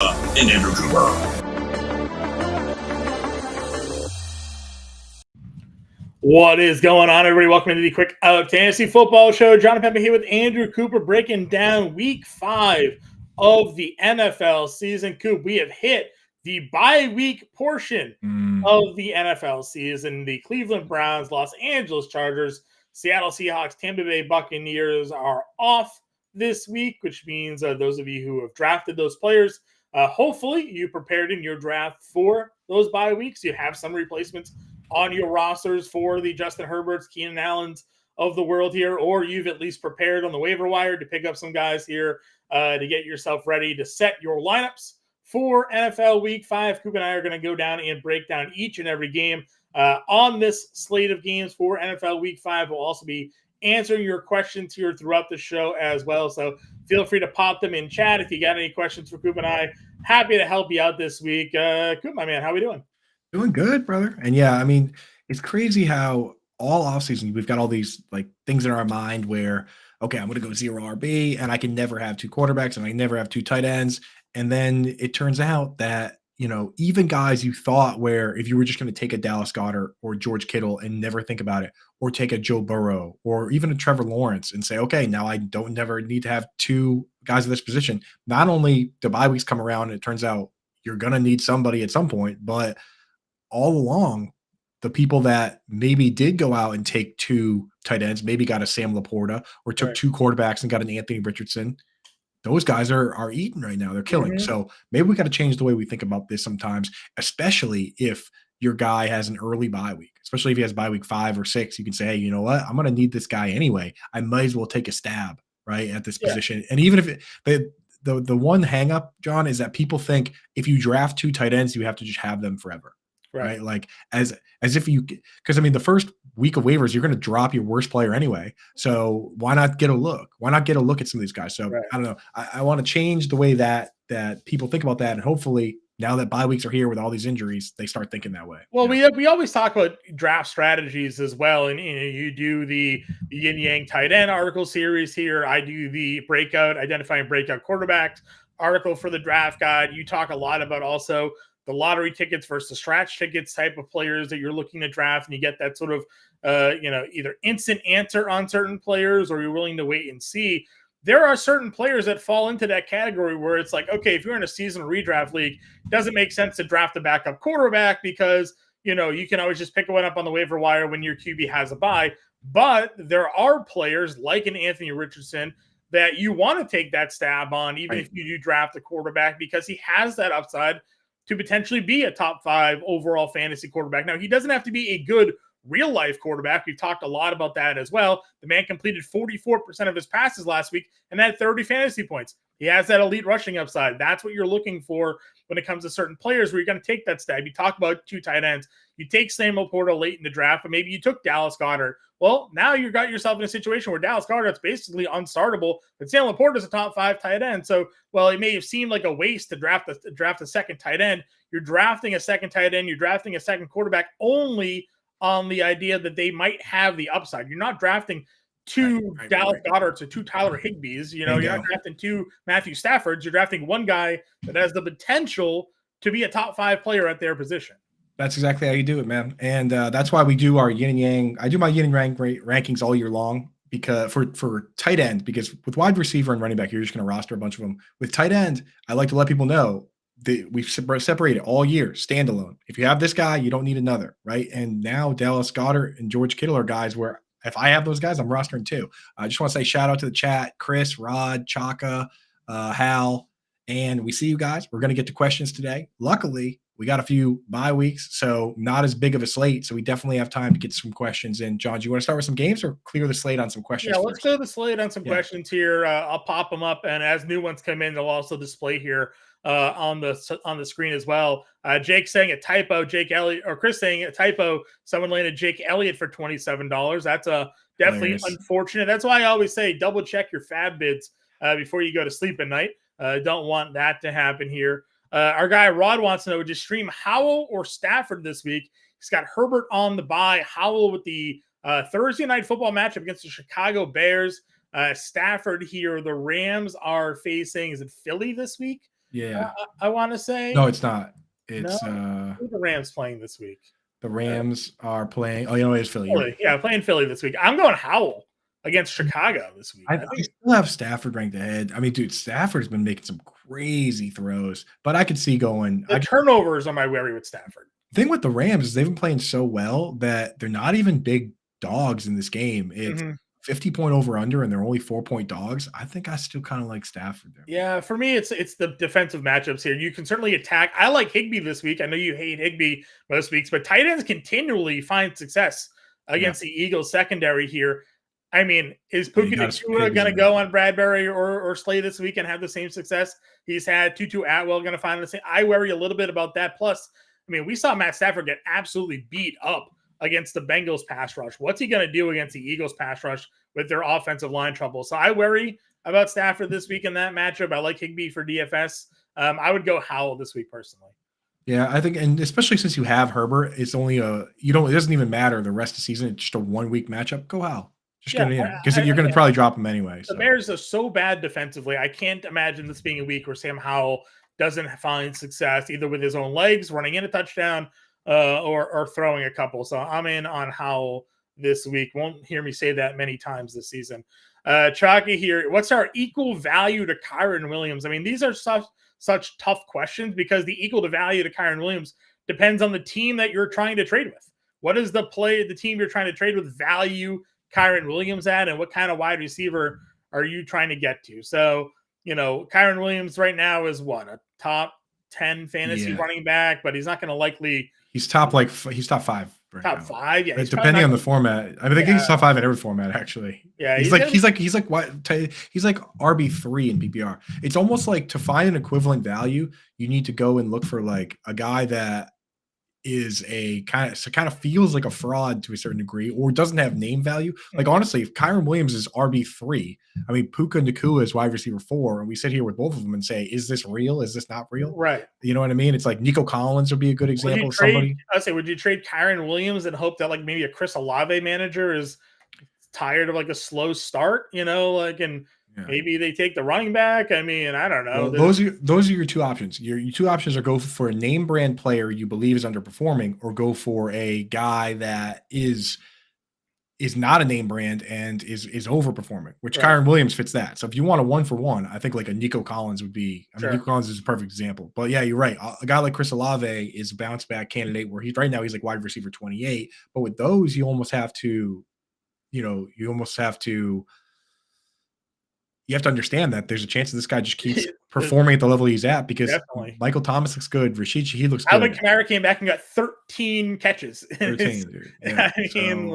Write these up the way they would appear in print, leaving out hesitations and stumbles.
and Andrew Cooper. What is going on, everybody? Welcome to the Quick Out Fantasy Football Show. John Impemba here with Andrew Cooper, breaking down Week 5 of the NFL season. Coop, we have hit the bye week portion of the NFL season. The Cleveland Browns, Los Angeles Chargers, Seattle Seahawks, Tampa Bay Buccaneers are off this week, which means those of you who have drafted those players, hopefully you prepared in your draft for those bye weeks. You have some replacements on your rosters for the Justin Herberts, Keenan Allens of the world here, or you've at least prepared on the waiver wire to pick up some guys here to get yourself ready to set your lineups for NFL Week 5. Coop and I are going to go down and break down each and every game on this slate of games for NFL Week 5. We'll also be answering your questions here throughout the show as well, so feel free to pop them in chat if you got any questions for Coop and I. Happy to help you out this week. Coop, my man, how we doing? Doing good, brother. And yeah, I mean, it's crazy how all offseason we've got all these like things in our mind where, okay, I'm going to go 0 RB and I can never have two quarterbacks and I can never have two tight ends. And then it turns out that, even guys you thought where if you were just going to take a Dallas Goedert or George Kittle and never think about it, or take a Joe Burrow or even a Trevor Lawrence and say, okay, now I don't never need to have two guys in this position. Not only the bye weeks come around and it turns out you're going to need somebody at some point, but all along, the people that maybe did go out and take two tight ends, maybe got a Sam Laporta or took two quarterbacks and got an Anthony Richardson. Those guys are eating right now. They're killing. Mhm. So maybe we got to change the way we think about this sometimes, especially if your guy has an early bye week, especially if he has bye week 5 or 6. You can say, hey, you know what? I'm going to need this guy anyway. I might as well take a stab right at this position. And even if the one hang up, John, is that people think if you draft two tight ends, you have to just have them forever. Right. Like as if you, because I mean, the first week of waivers, you're going to drop your worst player anyway. So why not get a look? Why not get a look at some of these guys? So I don't know. I want to change the way that people think about that. And hopefully now that bye weeks are here with all these injuries, they start thinking that way. Well, we always talk about draft strategies as well. And you do the yin yang tight end article series here. I do the identifying breakout quarterbacks article for the draft guide. You talk a lot about also the lottery tickets versus scratch tickets type of players that you're looking to draft, and you get that sort of, either instant answer on certain players or you're willing to wait and see. There are certain players that fall into that category where it's like, okay, if you're in a seasonal redraft league, it doesn't make sense to draft a backup quarterback because, you can always just pick one up on the waiver wire when your QB has a bye. But there are players like an Anthony Richardson that you want to take that stab on, even if you do draft a quarterback, because he has that upside to potentially be a top 5 overall fantasy quarterback. Now, he doesn't have to be a good real-life quarterback. We've talked a lot about that as well. The man completed 44% of his passes last week and had 30 fantasy points. He has that elite rushing upside. That's what you're looking for when it comes to certain players where you're going to take that stab. You talk about two tight ends. You take Sam Laporta late in the draft, but maybe you took Dallas Goedert. Well, now you got yourself in a situation where Dallas Goedert's basically unstartable, but Sam Laporta is a top 5 tight end. So, while it may have seemed like a waste to draft a second tight end, you're drafting a second tight end, you're drafting a second quarterback only on the idea that they might have the upside. You're not drafting two Dallas Goederts or two Tyler Higbees. You're not drafting two Matthew Staffords. You're drafting one guy that has the potential to be a top 5 player at their position. That's exactly how you do it, man. And that's why we do our yin and yang. I do my yin and yang rankings all year long because for tight end, because with wide receiver and running back, you're just going to roster a bunch of them. With tight end, I like to let people know that we've separated all year, standalone. If you have this guy, you don't need another, right? And now Dallas Goedert and George Kittle are guys where if I have those guys, I'm rostering too. I just want to say shout out to the chat, Chris, Rod, Chaka, Hal, and we see you guys. We're going to get to questions today. Luckily, we got a few bye weeks, so not as big of a slate. So we definitely have time to get some questions in. John, do you want to start with some games or clear the slate on some questions? Yeah, let's clear the slate on some questions here. I'll pop them up, and as new ones come in, they'll also display here on the screen as well. Jake saying a typo, Jake Elliott, or Chris saying a typo. Someone landed Jake Elliott for $27. That's definitely unfortunate. That's why I always say double check your fab bids before you go to sleep at night. Don't want that to happen here. Our guy Rod wants to know, just stream Howell or Stafford this week. He's got Herbert on the bye. Howell with the Thursday night football matchup against the Chicago Bears. Stafford here. The Rams are facing, is it Philly this week? Yeah. I want to say. No, it's not. No. It's Who are the Rams playing this week? the Rams are playing. Oh, you know, it's Philly. Philly. Yeah, playing Philly this week. I'm going Howell against Chicago this week. I still have Stafford ranked ahead. I mean, dude, Stafford's been making some crazy throws, but I could see going. The turnovers on my worry with Stafford. The thing with the Rams is they've been playing so well that they're not even big dogs in this game. It's 50-point over under, and they're only 4-point dogs. I think I still kind of like Stafford there. Yeah, for me, it's the defensive matchups here. You can certainly attack. I like Higbee this week. I know you hate Higbee most weeks, but tight ends continually find success against the Eagles secondary here. I mean, is Puka Nacua going to go on Bradbury or Slay this week and have the same success he's had? Tutu Atwell going to find the same? I worry a little bit about that. Plus, I mean, we saw Matt Stafford get absolutely beat up against the Bengals pass rush. What's he going to do against the Eagles pass rush with their offensive line trouble? So I worry about Stafford this week in that matchup. I like Higbee for DFS. I would go Howell this week personally. Yeah, I think, and especially since you have Herbert, it's only it doesn't even matter the rest of the season. It's just a 1 week matchup. Go Howell. Just get it in because you're going to probably drop him anyway. The Bears are so bad defensively. I can't imagine this being a week where Sam Howell doesn't find success either with his own legs, running in a touchdown, or throwing a couple. So I'm in on Howell this week. Won't hear me say that many times this season. Chalky here. What's our equal value to Kyren Williams? I mean, these are such tough questions because the equal to value to Kyren Williams depends on the team that you're trying to trade with. What is the team you're trying to trade with value Kyren Williams at, and what kind of wide receiver are you trying to get to? So, Kyren Williams right now is a top 10 fantasy running back, but he's not going to likely. He's top 5. Right top now. 5, yeah. Depending on the format, I think he's top 5 in every format. Actually, yeah. He's like RB3 in PPR. It's almost like to find an equivalent value, you need to go and look for like a guy that is kind of feels like a fraud to a certain degree, or doesn't have name value. Like honestly, if Kyren Williams is RB3, I mean Puka Nacua is wide receiver 4, and we sit here with both of them and say, is this real? Is this not real? Right. You know what I mean? It's like Nico Collins would be a good example of somebody. Would you trade Kyren Williams and hope that like maybe a Chris Olave manager is tired of like a slow start, maybe they take the running back. I mean, I don't know. Well, those are your two options. Your two options are go for a name brand player you believe is underperforming, or go for a guy that is not a name brand and is overperforming, which Kyren Williams fits that. So if you want a 1-for-1, I think like a Nico Collins would be. Nico Collins is a perfect example. But yeah, you're right. A guy like Chris Olave is a bounce back candidate where he's right now he's like wide receiver 28. But with those, you almost have to, you have to understand that there's a chance that this guy just keeps performing at the level he's at, because Michael Thomas looks good. Rashid Shaheed looks good. Alvin Kamara came back and got 13 catches. 13, dude. Yeah. I mean,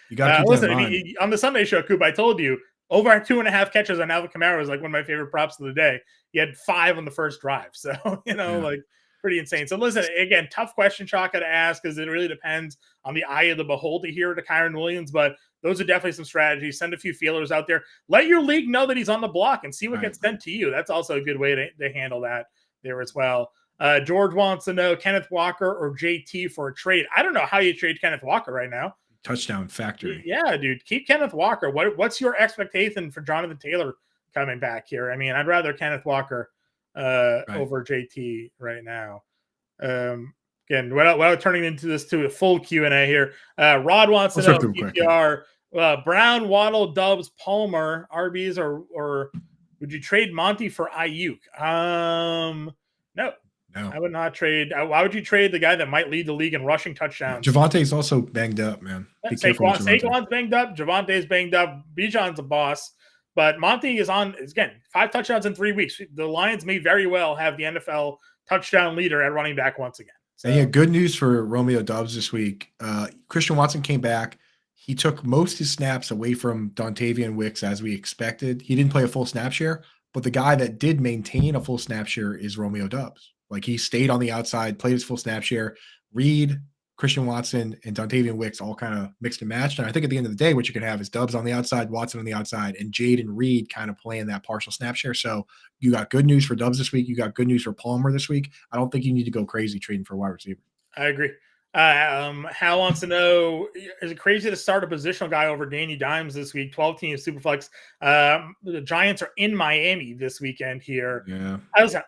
you got to listen, on the Sunday show, Coop, I told you over 2.5 catches on Alvin Kamara was like one of my favorite props of the day. He had 5 on the first drive. So, pretty insane. So listen, again, tough question, Chaka, to ask, because it really depends on the eye of the beholder here to Kyren Williams, but those are definitely some strategies. Send a few feelers out there. Let your league know that he's on the block and see what gets sent to you. That's also a good way to handle that there as well. George wants to know Kenneth Walker or JT for a trade. I don't know how you trade Kenneth Walker right now. Touchdown factory. Yeah, dude. Keep Kenneth Walker. What's your expectation for Jonathan Taylor coming back here? I mean, I'd rather Kenneth Walker over JT right now. Again, without turning into this to a full Q&A here, Rod wants to know PPR, Brown, Waddle, Dubs, Palmer, RBs, or would you trade Monty for Ayuk? No, I would not trade. Why would you trade the guy that might lead the league in rushing touchdowns? Javante's also banged up, man. Saquon's banged up. Javante's banged up. Bijan's a boss. But Monty is on, again, 5 touchdowns in 3 weeks. The Lions may very well have the NFL touchdown leader at running back once again. So. And yeah, good news for Romeo Doubs this week. Christian Watson came back. He took most of his snaps away from Dontavian Wicks as we expected. He didn't play a full snap share, but the guy that did maintain a full snap share is Romeo Doubs. Like, he stayed on the outside, played his full snap share. Reed, Christian Watson, and Dontavian Wicks all kind of mixed and matched. And I think at the end of the day, what you can have is Doubs on the outside, Watson on the outside, and Jade and Reed kind of playing that partial snap share. So you got good news for Doubs this week. You got good news for Palmer this week. I don't think you need to go crazy trading for a wide receiver. I agree. Hal wants to know, is it crazy to start a positional guy over Danny Dimes this week? 12 team Superflex. The Giants are in Miami this weekend here. Yeah.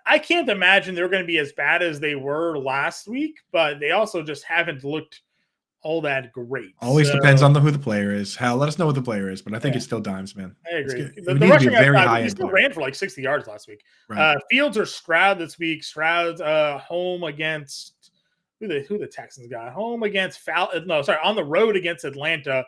I can't imagine they're going to be as bad as they were last week, but they also just haven't looked all that great. Always depends on who the player is. Hal, let us know who the player is, but I think it's still Dimes, man. I agree. The rushing guy, he still ran for like 60 yards last week. Right. Fields or Stroud this week. Stroud's home against who the Texans got home against on the road against Atlanta.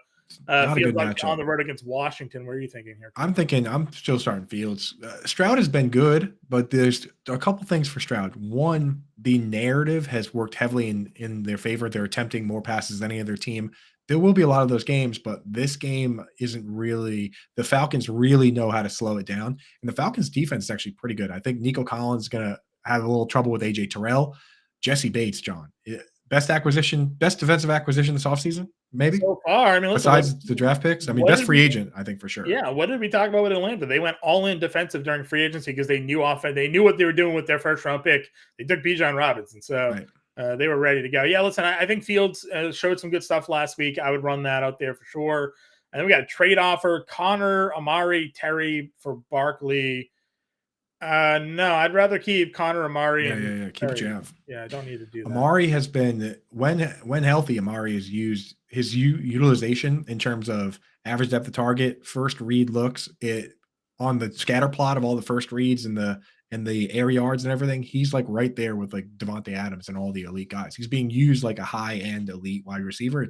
Fields on the road against Washington. What are you thinking here? I'm still starting Fields. Stroud has been good, but there's a couple things for Stroud. One, the narrative has worked heavily in their favor. They're attempting more passes than any other team. There will be a lot of those games, but this game isn't really – the Falcons really know how to slow it down. And the Falcons' defense is actually pretty good. I think Nico Collins is going to have a little trouble with A.J. Terrell. Jesse Bates, John. Best defensive acquisition this offseason, maybe? So far. I mean, besides the draft picks? I mean, best free agent, I think, for sure. Yeah, what did we talk about with Atlanta? They went all-in defensive during free agency because they knew They knew what they were doing with their first-round pick. They took Bijan Robinson, so they were ready to go. Yeah, listen, I think Fields showed some good stuff last week. I would run that out there for sure. And then we got a trade offer: Connor, Amari, Terry for Barkley. No, I'd rather keep Connor, Amari. Yeah. Keep what you have. Yeah, I don't need to do that. Amari has been when healthy. Amari has used his utilization in terms of average depth of target, first read looks, it on the scatter plot of all the first reads and the air yards and everything. He's like right there with like Devontae Adams and all the elite guys. He's being used like a high end elite wide receiver.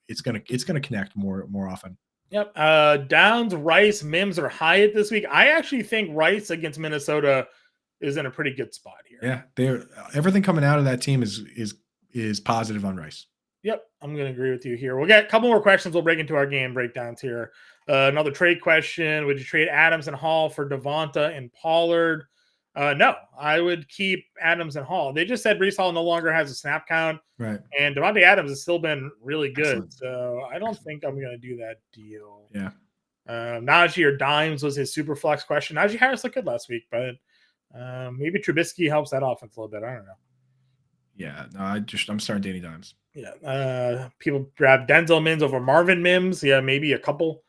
It's gonna connect more often. Yep. Downs, Rice, Mims are Hyatt this week. I actually think Rice against Minnesota is in a pretty good spot here. Yeah, everything coming out of that team is positive on Rice. Yep, I'm going to agree with you here. We'll get a couple more questions. We'll break into our game breakdowns here. Another trade question: would you trade Adams and Hall for Devonta and Pollard? No, I would keep Adams and Hall. They just said Breece Hall no longer has a snap count. Right. And Devontae Adams has still been really good. Excellent. So I don't think I'm going to do that deal. Yeah. Najee or Dimes was his super flex question. Najee Harris looked good last week, but maybe Trubisky helps that offense a little bit. I don't know. Yeah. No, I'm starting Danny Dimes. Yeah. People grab Denzel Mims over Marvin Mims. Yeah, maybe a couple.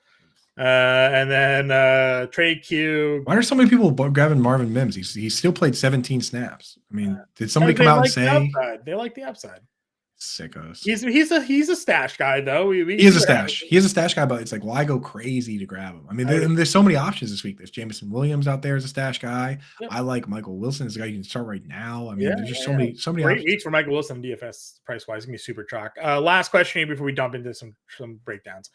And then trade Q. Why are so many people grabbing Marvin Mims? He still played 17 snaps. I mean, did somebody come out and say they like the upside? Sickos. He's a stash guy though. He is a stash. He is a stash guy, but it's like, why go crazy to grab him? I mean, there's so many options this week. There's Jameson Williams out there as a stash guy. Yep. I like Michael Wilson as a guy you can start right now. I mean, there's just so many great options. weeks for Michael Wilson DFS price wise. Gonna be super chalk. Last question here before we dump into some breakdowns.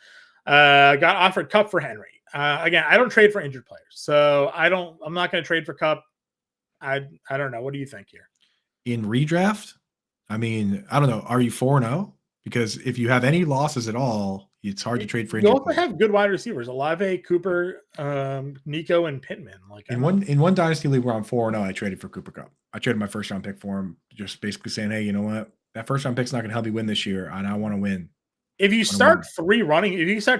Got offered Cup for Henry. Again, I don't trade for injured players, so I'm not going to trade for Cup. I don't know. What do you think here? In redraft, I mean, I don't know. Are you 4-0? Because if you have any losses at all, it's hard to trade for injured players. You also have good wide receivers: Olave, Cooper, Nico, and Pittman. Like in one dynasty league where I'm 4-0, I traded for Cooper Kupp. I traded my first round pick for him, just basically saying, hey, you know what? That first round pick's not going to help you win this year, and I want to win. If you start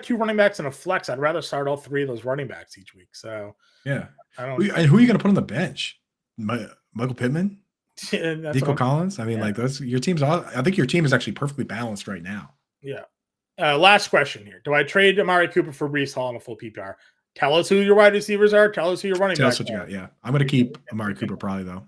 two running backs in a flex, I'd rather start all three of those running backs each week. So yeah, who are you going to put on the bench? Michael Pittman, Nico Collins. I mean, like those. Your team's. I think your team is actually perfectly balanced right now. Yeah. Last question here: do I trade Amari Cooper for Breece Hall in a full PPR? Tell us who your wide receivers are. Tell us who your running backs are. Tell us what you got. Yeah, I'm going to keep Amari Cooper probably though.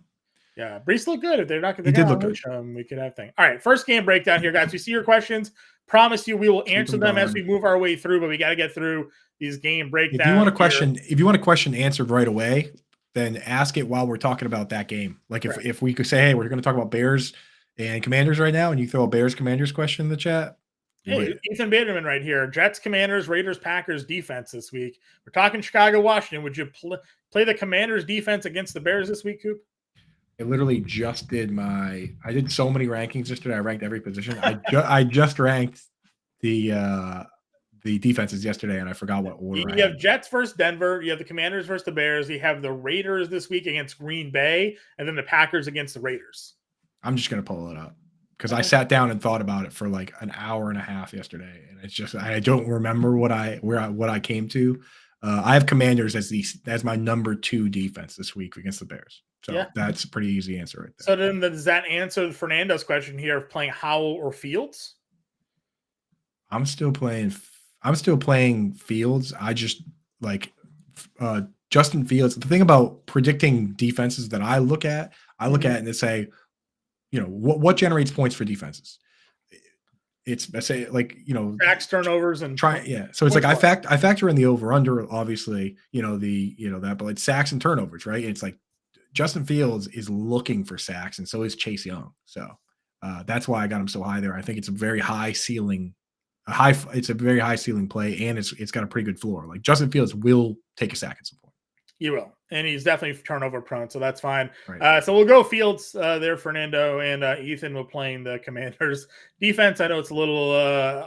Yeah, Breece looked good. If they're not going to, he did look good. We could have things. All right, first game breakdown here, guys. We see your questions. Promise you, we will answer them as we move our way through. But we got to get through these game breakdowns. If you want a question answered right away, then ask it while we're talking about that game. Like if we could say, hey, we're going to talk about Bears and Commanders right now, and you throw a Bears Commanders question in the chat. Hey, Ethan Baderman right here. Jets, Commanders, Raiders, Packers defense this week. We're talking Chicago, Washington. Would you play the Commanders defense against the Bears this week, Coop? I literally just did I did so many rankings yesterday. I ranked every position. I just ranked the defenses yesterday, and I forgot what order. You have Jets versus Denver. You have the Commanders versus the Bears. You have the Raiders this week against Green Bay, and then the Packers against the Raiders. I'm just going to pull it up because I sat down and thought about it for like an hour and a half yesterday, and it's just I don't remember what I came to. I have Commanders as my number 2 defense this week against the Bears. So that's a pretty easy answer right there. So then does that answer Fernando's question here of playing Howell or Fields? I'm still playing Fields. I just like Justin Fields. The thing about predicting defenses that I look at it and say, what generates points for defenses? It's I say sacks, turnovers, and So it's like I factor in the over under, obviously, that, but it's sacks and turnovers, right? It's like Justin Fields is looking for sacks, and so is Chase Young. So that's why I got him so high there. I think it's a very high ceiling, it's a very high ceiling play, and it's got a pretty good floor. Like Justin Fields will take a sack at some point. He will, and he's definitely turnover prone, so that's fine. Right. So we'll go Fields there, Fernando, and Ethan will playing the Commanders defense. I know it's a little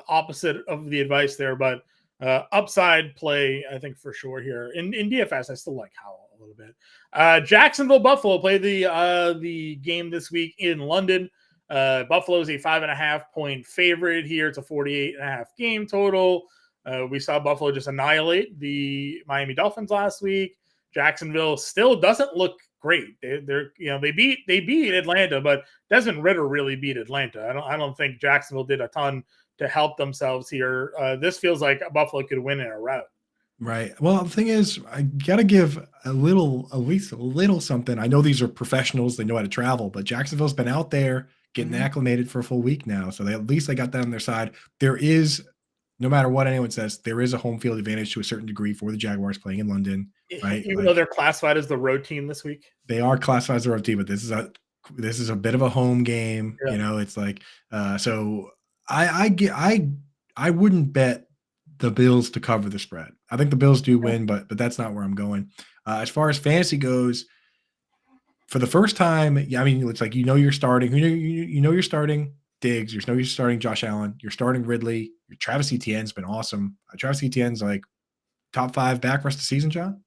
opposite of the advice there, but upside play, I think for sure here. In DFS, I still like Howell a little bit. Jacksonville Buffalo play the game this week in London. Buffalo is a 5.5 point favorite here. It's a 48.5 game total. We saw Buffalo just annihilate the Miami Dolphins last week. Jacksonville still doesn't look great. They beat Atlanta, but Desmond Ridder really beat Atlanta. I don't think Jacksonville did a ton to help themselves here. This feels like Buffalo could win in a rout. Right. Well, the thing is, I gotta give at least a little something. I know these are professionals; they know how to travel, but Jacksonville's been out there getting acclimated for a full week now, so at least they got that on their side. There is, no matter what anyone says, there is a home field advantage to a certain degree for the Jaguars playing in London, right? Even though they're classified as the road team this week, they are classified as a road team, but this is a bit of a home game. Yeah. It's like so. I wouldn't bet the Bills to cover the spread. I think the Bills do win, but that's not where I'm going. As far as fantasy goes, for the first time, it's like you're starting. You're starting Diggs. You're starting Josh Allen. You're starting Ridley. Your Travis Etienne's been awesome. Travis Etienne's like top 5 back rest of the season, John,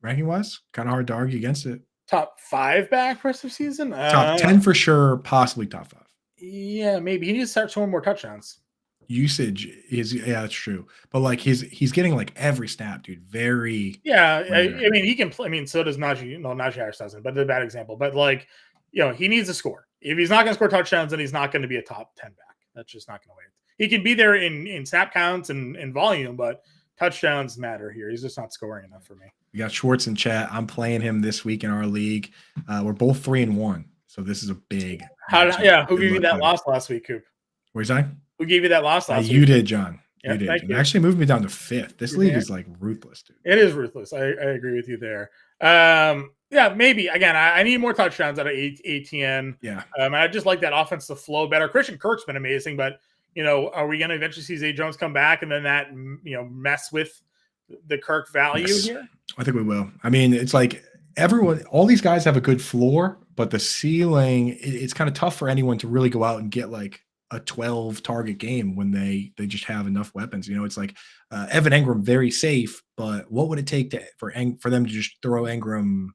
ranking wise. Kind of hard to argue against it. Top 5 back rest of season. Top 10 for sure, possibly top 5. Yeah, maybe he needs to start showing more touchdowns. Usage is that's true, but like he's getting like every snap, dude. Very I mean he can play. I mean, so does Najee. No, Najee Harris doesn't, but it's a bad example. But like, he needs to score. If he's not going to score touchdowns, then he's not going to be a top 10 back. That's just not going to wait. He can be there in snap counts and volume, but touchdowns matter here. He's just not scoring enough for me. We got Schwartz in chat. I'm playing him this week in our league. We're both 3-1, so this is a big. Who gave you that loss last week, Coop? What did you say? Who gave you that loss last week? You did, John. Yeah, you did. thank you. Actually moved me down to 5th. This league is like ruthless, dude. It is ruthless. I agree with you there. Maybe again. I need more touchdowns out of ATN. Yeah. I just like that offense to flow better. Christian Kirk's been amazing, but are we going to eventually see Zay Jones come back and then that mess with the Kirk value here? I think we will. I mean, it's like all these guys have a good floor, but the ceiling, it's kind of tough for anyone to really go out and get like a 12 target game when they just have enough weapons. It's like Evan Engram, very safe, but what would it take for them to just throw Engram,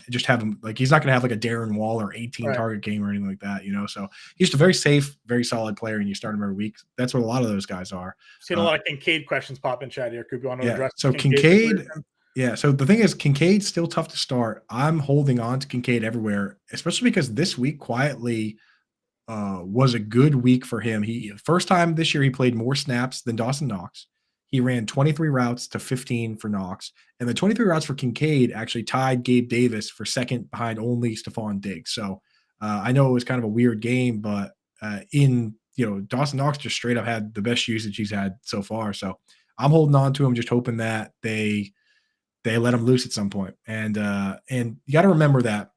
just have him, like, he's not going to have like a Darren Waller 18 target game or anything like that, so he's just a very safe, very solid player, and you start him every week. That's what a lot of those guys are. Seen a lot of Kincaid questions pop in chat here. Could you want to address? So Kincaid, so the thing is, Kincaid's still tough to start. I'm holding on to Kincaid everywhere, especially because this week quietly was a good week for him. First time this year he played more snaps than Dawson Knox. He ran 23 routes to 15 for Knox, and the 23 routes for Kincaid actually tied Gabe Davis for second behind only Stephon Diggs. So I know it was kind of a weird game, but Dawson Knox just straight up had the best usage he's had so far. So I'm holding on to him, just hoping that they let him loose at some point. And you got to remember that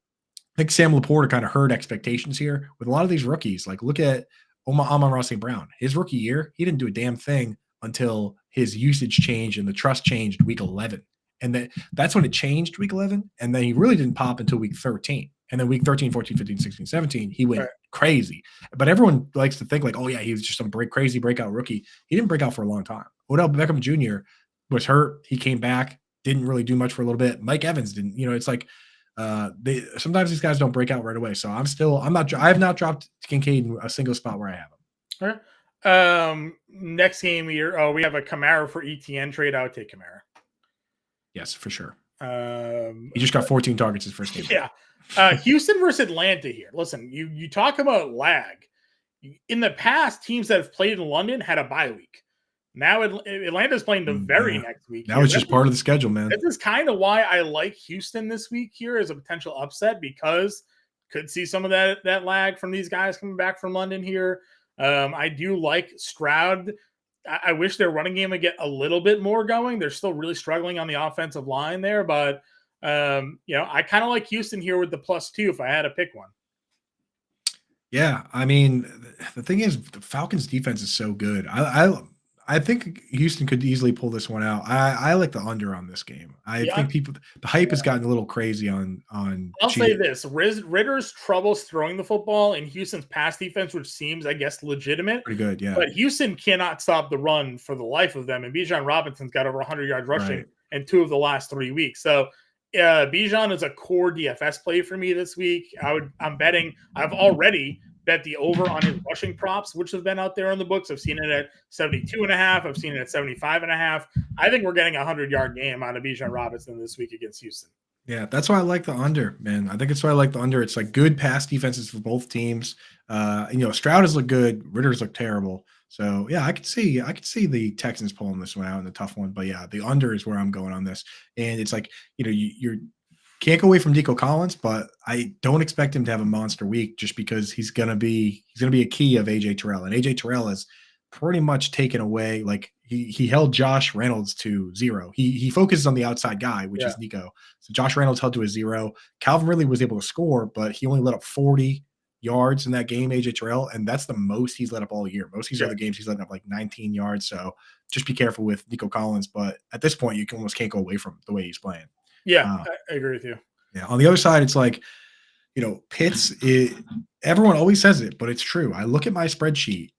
I think Sam Laporta kind of heard expectations here with a lot of these rookies. Like, look at Amon-Ra St. Brown. His rookie year, he didn't do a damn thing until his usage changed and the trust changed week 11. And that's when it changed week 11. And then he really didn't pop until week 13. And then week 13, 14, 15, 16, 17, he went crazy. But everyone likes to think like, oh, yeah, he was just some crazy breakout rookie. He didn't break out for a long time. Odell Beckham Jr. was hurt. He came back, didn't really do much for a little bit. Mike Evans didn't. It's like sometimes these guys don't break out right away. So I have not dropped Kincaid in a single spot where I have him. All right. Next game here, we have a Kamara for ETN trade. I would take Kamara. Yes, for sure. He just got 14 targets his first game. Yeah. Houston versus Atlanta here. Listen, you talk about lag. In the past, teams that have played in London had a bye week. Now Atlanta's playing the very next week. Now it's just part of the schedule, man. This is kind of why I like Houston this week here as a potential upset, because could see some of that lag from these guys coming back from London here. I do like Stroud. I wish their running game would get a little bit more going. They're still really struggling on the offensive line there, but I kind of like Houston here with the +2 if I had to pick one. Yeah, I mean, the thing is, the Falcons' defense is so good. I think Houston could easily pull this one out. I like the under on this game. I think the hype has gotten a little crazy on. I'll say this: Ritter's troubles throwing the football and Houston's pass defense, which seems, I guess, legitimate. Pretty good, yeah. But Houston cannot stop the run for the life of them, and Bijan Robinson's got over 100 yards rushing in 2 of the last 3 weeks. So Bijan is a core DFS play for me this week. I'm betting. I've already bet the over on his rushing props, which have been out there on the books. I've seen it at 72.5. I've seen it at 75.5. I think we're getting a 100-yard game out of Bijan Robinson this week against Houston. Yeah, that's why I like the under, man. I think it's why I like the under. It's like good pass defenses for both teams. Stroud has looked good. Ritter's looked terrible. So yeah, I could see the Texans pulling this one out in the tough one. But yeah, the under is where I'm going on this. And it's like, you're can't go away from Nico Collins, but I don't expect him to have a monster week just because he's gonna be a key of AJ Terrell. And AJ Terrell is pretty much taken away. Like he held Josh Reynolds to 0. He focuses on the outside guy, which is Nico. So Josh Reynolds held to a 0. Calvin Ridley was able to score, but he only let up 40 yards in that game, AJ Terrell, and that's the most he's let up all year. Most of these other games he's letting up like 19 yards. So just be careful with Nico Collins. But at this point, you almost can't go away from the way he's playing. Yeah, I agree with you. Yeah. On the other side, it's like, Pitts, everyone always says it, but it's true. I look at my spreadsheet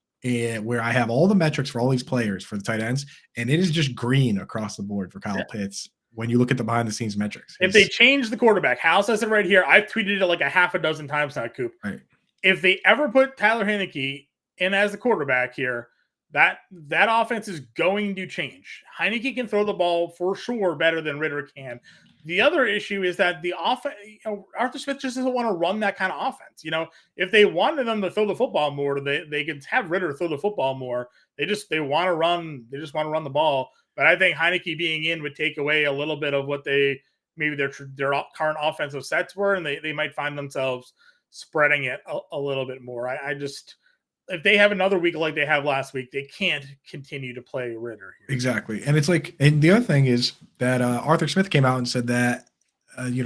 where I have all the metrics for all these players for the tight ends, and it is just green across the board for Kyle Pitts when you look at the behind the scenes metrics. If they change the quarterback, Hal says it right here. I've tweeted it like a half a dozen times now, Coop. Right. If they ever put Tyler Heinicke in as the quarterback here, that offense is going to change. Heinicke can throw the ball for sure better than Ritter can. The other issue is that the offense, Arthur Smith just doesn't want to run that kind of offense. If they wanted them to throw the football more, they could have Ritter throw the football more. They just want to run the ball. But I think Heinicke being in would take away a little bit of what maybe their current offensive sets were, and they might find themselves spreading it a little bit more. If they have another week like they have last week, they can't continue to play Ritter here. Exactly. And it's like, and the other thing is that Arthur Smith came out and said that,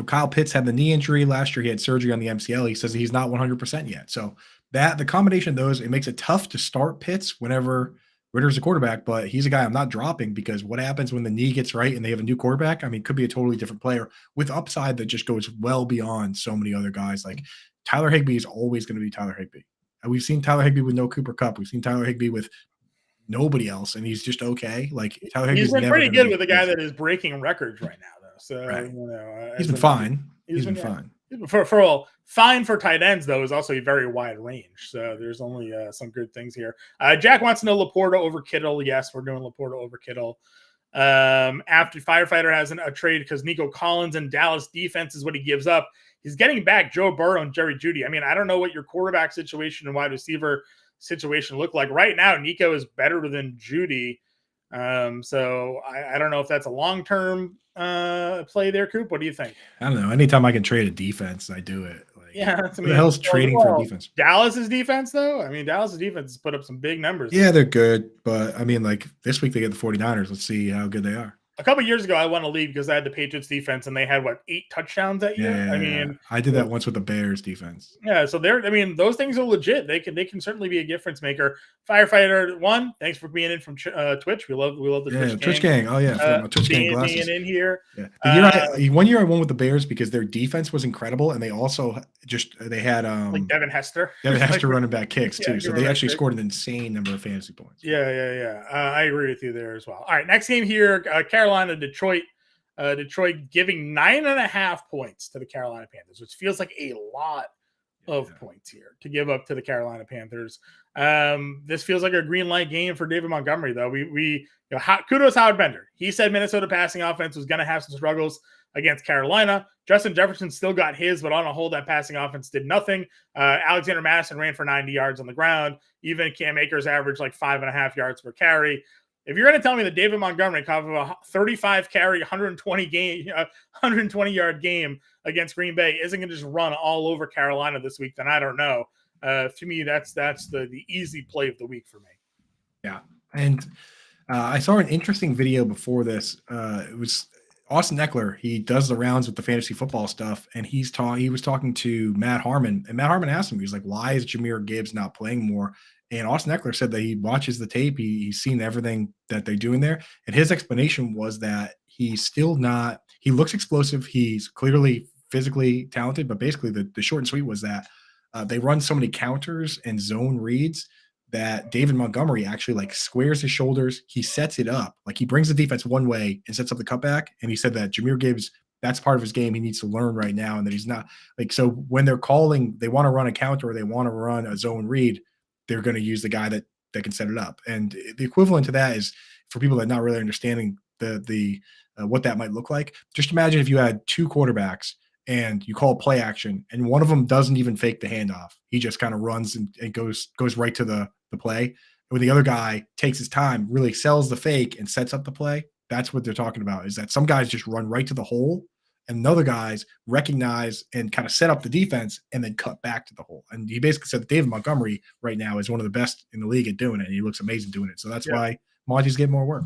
Kyle Pitts had the knee injury last year. He had surgery on the MCL. He says he's not 100% yet. So the combination of those, it makes it tough to start Pitts whenever Ritter's a quarterback, but he's a guy I'm not dropping because what happens when the knee gets right and they have a new quarterback? I mean, could be a totally different player with upside that just goes well beyond so many other guys. Like Tyler Higbee is always going to be Tyler Higbee. We've seen Tyler Higbee with no Cooper Kupp. We've seen Tyler Higbee with nobody else, and he's just okay. Like Tyler Higbee's been pretty good with a guy that is breaking records right now, though. So he's been fine. He's been fine. Fine for tight ends though is also a very wide range. So there's only some good things here. Jack wants to know Laporta over Kittle. Yes, we're doing Laporta over Kittle. After Firefighter has a trade because Nico Collins and Dallas defense is what he gives up. He's getting back Joe Burrow and Jerry Jeudy. I mean, I don't know what your quarterback situation and wide receiver situation look like. Right now, Nico is better than Jeudy. So I don't know if that's a long-term play there, Coop. What do you think? I don't know. Anytime I can trade a defense, I do it. Who the hell's trading for defense? Dallas's defense, though? I mean, Dallas's defense has put up some big numbers. Yeah, they're good. But, I mean, like, this week they get the 49ers. Let's see how good they are. A couple of years ago, I won a league because I had the Patriots defense, and they had 8 touchdowns that year. Yeah. I did that once with the Bears defense. Yeah, so those things are legit. They can certainly be a difference maker. Firefighter 1, thanks for being in from Twitch. We love the Twitch gang. Oh yeah, Twitch gang glasses. Being in here. Yeah. One year I won with the Bears because their defense was incredible, and they also they had like Devin Hester. Running back kicks too. So they actually scored an insane number of fantasy points. Yeah. I agree with you there as well. All right, next game here, Carolina, Detroit. Detroit giving 9.5 points to the Carolina Panthers, which feels like a lot of points here to give up to the Carolina Panthers. This feels like a green light game for David Montgomery, though. Kudos Howard Bender. He said Minnesota passing offense was going to have some struggles against Carolina. Justin Jefferson still got his, but on a whole, that passing offense did nothing. Alexander Madison ran for 90 yards on the ground. Even Cam Akers averaged like 5.5 yards per carry. If you're going to tell me that David Montgomery, off of a 35 carry, 120 yard game against Green Bay, isn't going to just run all over Carolina this week, then I don't know. To me, that's the easy play of the week for me. Yeah, and I saw an interesting video before this. It was Austin Eckler. He does the rounds with the fantasy football stuff, and he was talking to Matt Harmon, and Matt Harmon asked him, he was like, "Why is Jahmyr Gibbs not playing more?" And Austin Eckler said that he watches the tape. He's seen everything that they do in there. And his explanation was that he's still not – he looks explosive. He's clearly physically talented. But basically the short and sweet was that they run so many counters and zone reads that David Montgomery actually like squares his shoulders. He sets it up. Like he brings the defense one way and sets up the cutback. And he said that Jahmyr Gibbs – that's part of his game he needs to learn right now, and that he's not – like so when they're calling – they want to run a counter or they want to run a zone read – they're going to use the guy that can set it up. And the equivalent to that is for people that are not really understanding the what that might look like. Just imagine if you had two quarterbacks and you call play action and one of them doesn't even fake the handoff. He just kind of runs and goes right to the play. And when the other guy takes his time, really sells the fake and sets up the play. That's what they're talking about, is that some guys just run right to the hole and other guys recognize and kind of set up the defense and then cut back to the hole. And he basically said that David Montgomery right now is one of the best in the league at doing it. And he looks amazing doing it. So that's why Monty's getting more work.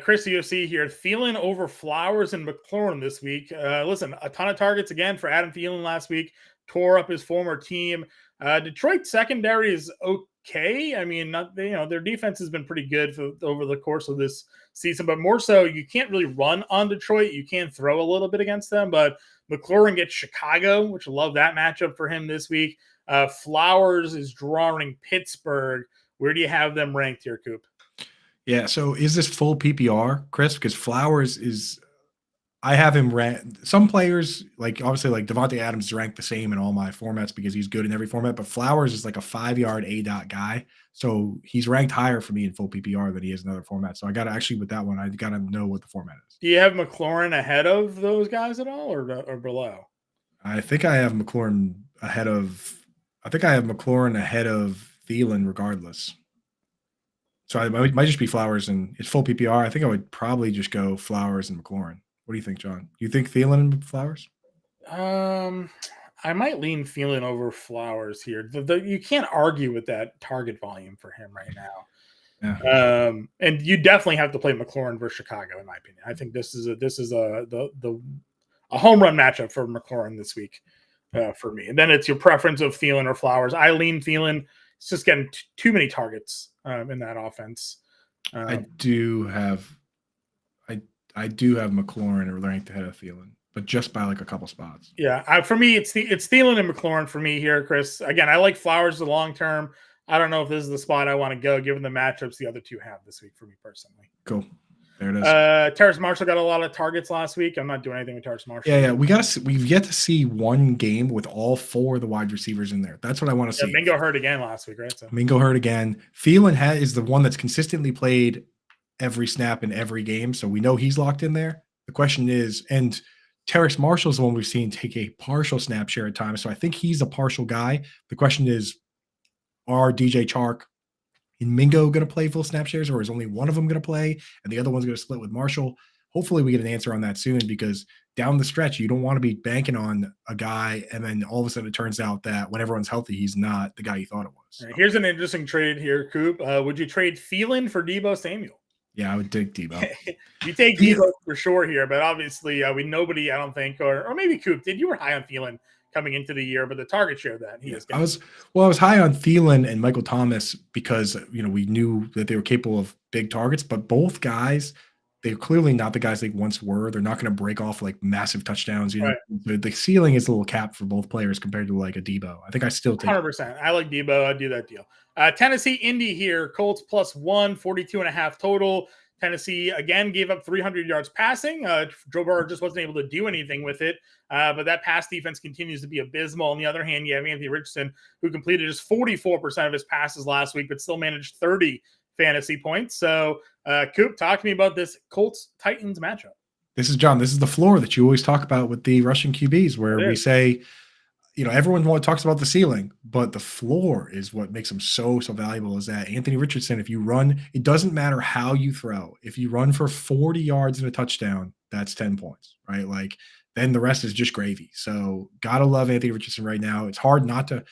Chris UFC here, Thielen over Flowers and McLaurin this week. Listen, a ton of targets again for Adam Thielen last week. Tore up his former team. Detroit secondary is okay. I mean, their defense has been pretty good over the course of this season, but more so, you can't really run on Detroit. You can throw a little bit against them, but McLaurin gets Chicago, which I love that matchup for him this week. Flowers is drawing Pittsburgh. Where do you have them ranked here, Coop? Yeah, so is this full PPR, Chris? Because Flowers is – I have him ranked – some players, like obviously like Devontae Adams is ranked the same in all my formats because he's good in every format, but Flowers is like a 5-yard A-dot guy. So he's ranked higher for me in full PPR than he is in other formats. So I got to actually – with that one, I got to know what the format is. Do you have McLaurin ahead of those guys at all or below? I think I have McLaurin ahead of – I think I have McLaurin ahead of Thielen regardless. So it might just be Flowers and it's full PPR. I think I would probably just go Flowers and McLaurin. What do you think, John? Do you think Thielen and Flowers? I might lean Thielen over Flowers here. You can't argue with that target volume for him right now. Yeah. And you definitely have to play McLaurin versus Chicago, in my opinion. I think this is a home run matchup for McLaurin this week for me. And then it's your preference of Thielen or Flowers. I lean Thielen. It's just getting too many targets in that offense. I do have McLaurin ranked ahead of Thielen, but just by like a couple spots. Yeah, for me, it's Thielen and McLaurin for me here, Chris. Again, I like Flowers the long term. I don't know if this is the spot I want to go, given the matchups the other two have this week for me personally. Cool. There it is. Terrace Marshall got a lot of targets last week. I'm not doing anything with Terrace Marshall. Yeah. We've yet to see one game with all four of the wide receivers in there. That's what I want to see. Mingo hurt again last week, right? So. Mingo hurt again. Thielen is the one that's consistently played every snap in every game, so we know he's locked in there. The question is, and Terrace Marshall is the one we've seen take a partial snap share at times, so I think he's a partial guy. The question is, are DJ Chark and Mingo going to play full snap shares, or is only one of them going to play and the other one's going to split with Marshall? Hopefully we get an answer on that soon, because down the stretch, you don't want to be banking on a guy and then all of a sudden it turns out that when everyone's healthy, he's not the guy you thought it was. Right, here's an interesting trade here, Coop. Would you trade Thielen for Deebo Samuel? Yeah, I would take Deebo. You take Deebo for sure here, but obviously nobody, I don't think, or maybe Coop did. You were high on Thielen coming into the year, but the target share that he is. I was high on Thielen and Michael Thomas because we knew that they were capable of big targets, but both guys, they're clearly not the guys they once were. They're not going to break off like massive touchdowns. Right. The ceiling is a little capped for both players compared to like a Deebo. I think I still take 100%. I like Deebo. I'd do that deal. Tennessee, Indy here. Colts +1, 42.5 total. Tennessee again gave up 300 yards passing. Joe Burrow just wasn't able to do anything with it. But that pass defense continues to be abysmal. On the other hand, you have Anthony Richardson, who completed just 44% of his passes last week, but still managed 30 fantasy points. So, Coop, talk to me about this Colts-Titans matchup. This is John. This is the floor that you always talk about with the Russian QBs, where we say, everyone talks about the ceiling, but the floor is what makes them so valuable. Is that Anthony Richardson? If you run, it doesn't matter how you throw. If you run for 40 yards and a touchdown, that's 10 points, right? Like, then the rest is just gravy. So gotta love Anthony Richardson right now. It's hard not to.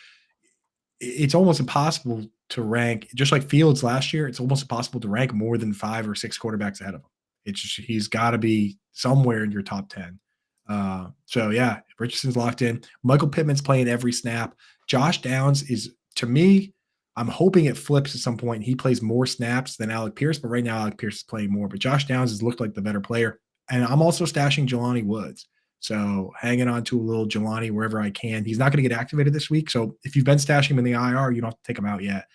It's almost impossible to rank, just like Fields last year. It's almost impossible to rank more than 5 or 6 quarterbacks ahead of him. It's just, he's got to be somewhere in your top 10. So yeah, Richardson's locked in. Michael Pittman's playing every snap. Josh Downs is, to me, I'm hoping it flips at some point. He plays more snaps than Alec Pierce, but right now Alec Pierce is playing more. But Josh Downs has looked like the better player. And I'm also stashing Jelani Woods. So hanging on to a little Jelani wherever I can. He's not going to get activated this week. So if you've been stashing him in the IR, you don't have to take him out yet.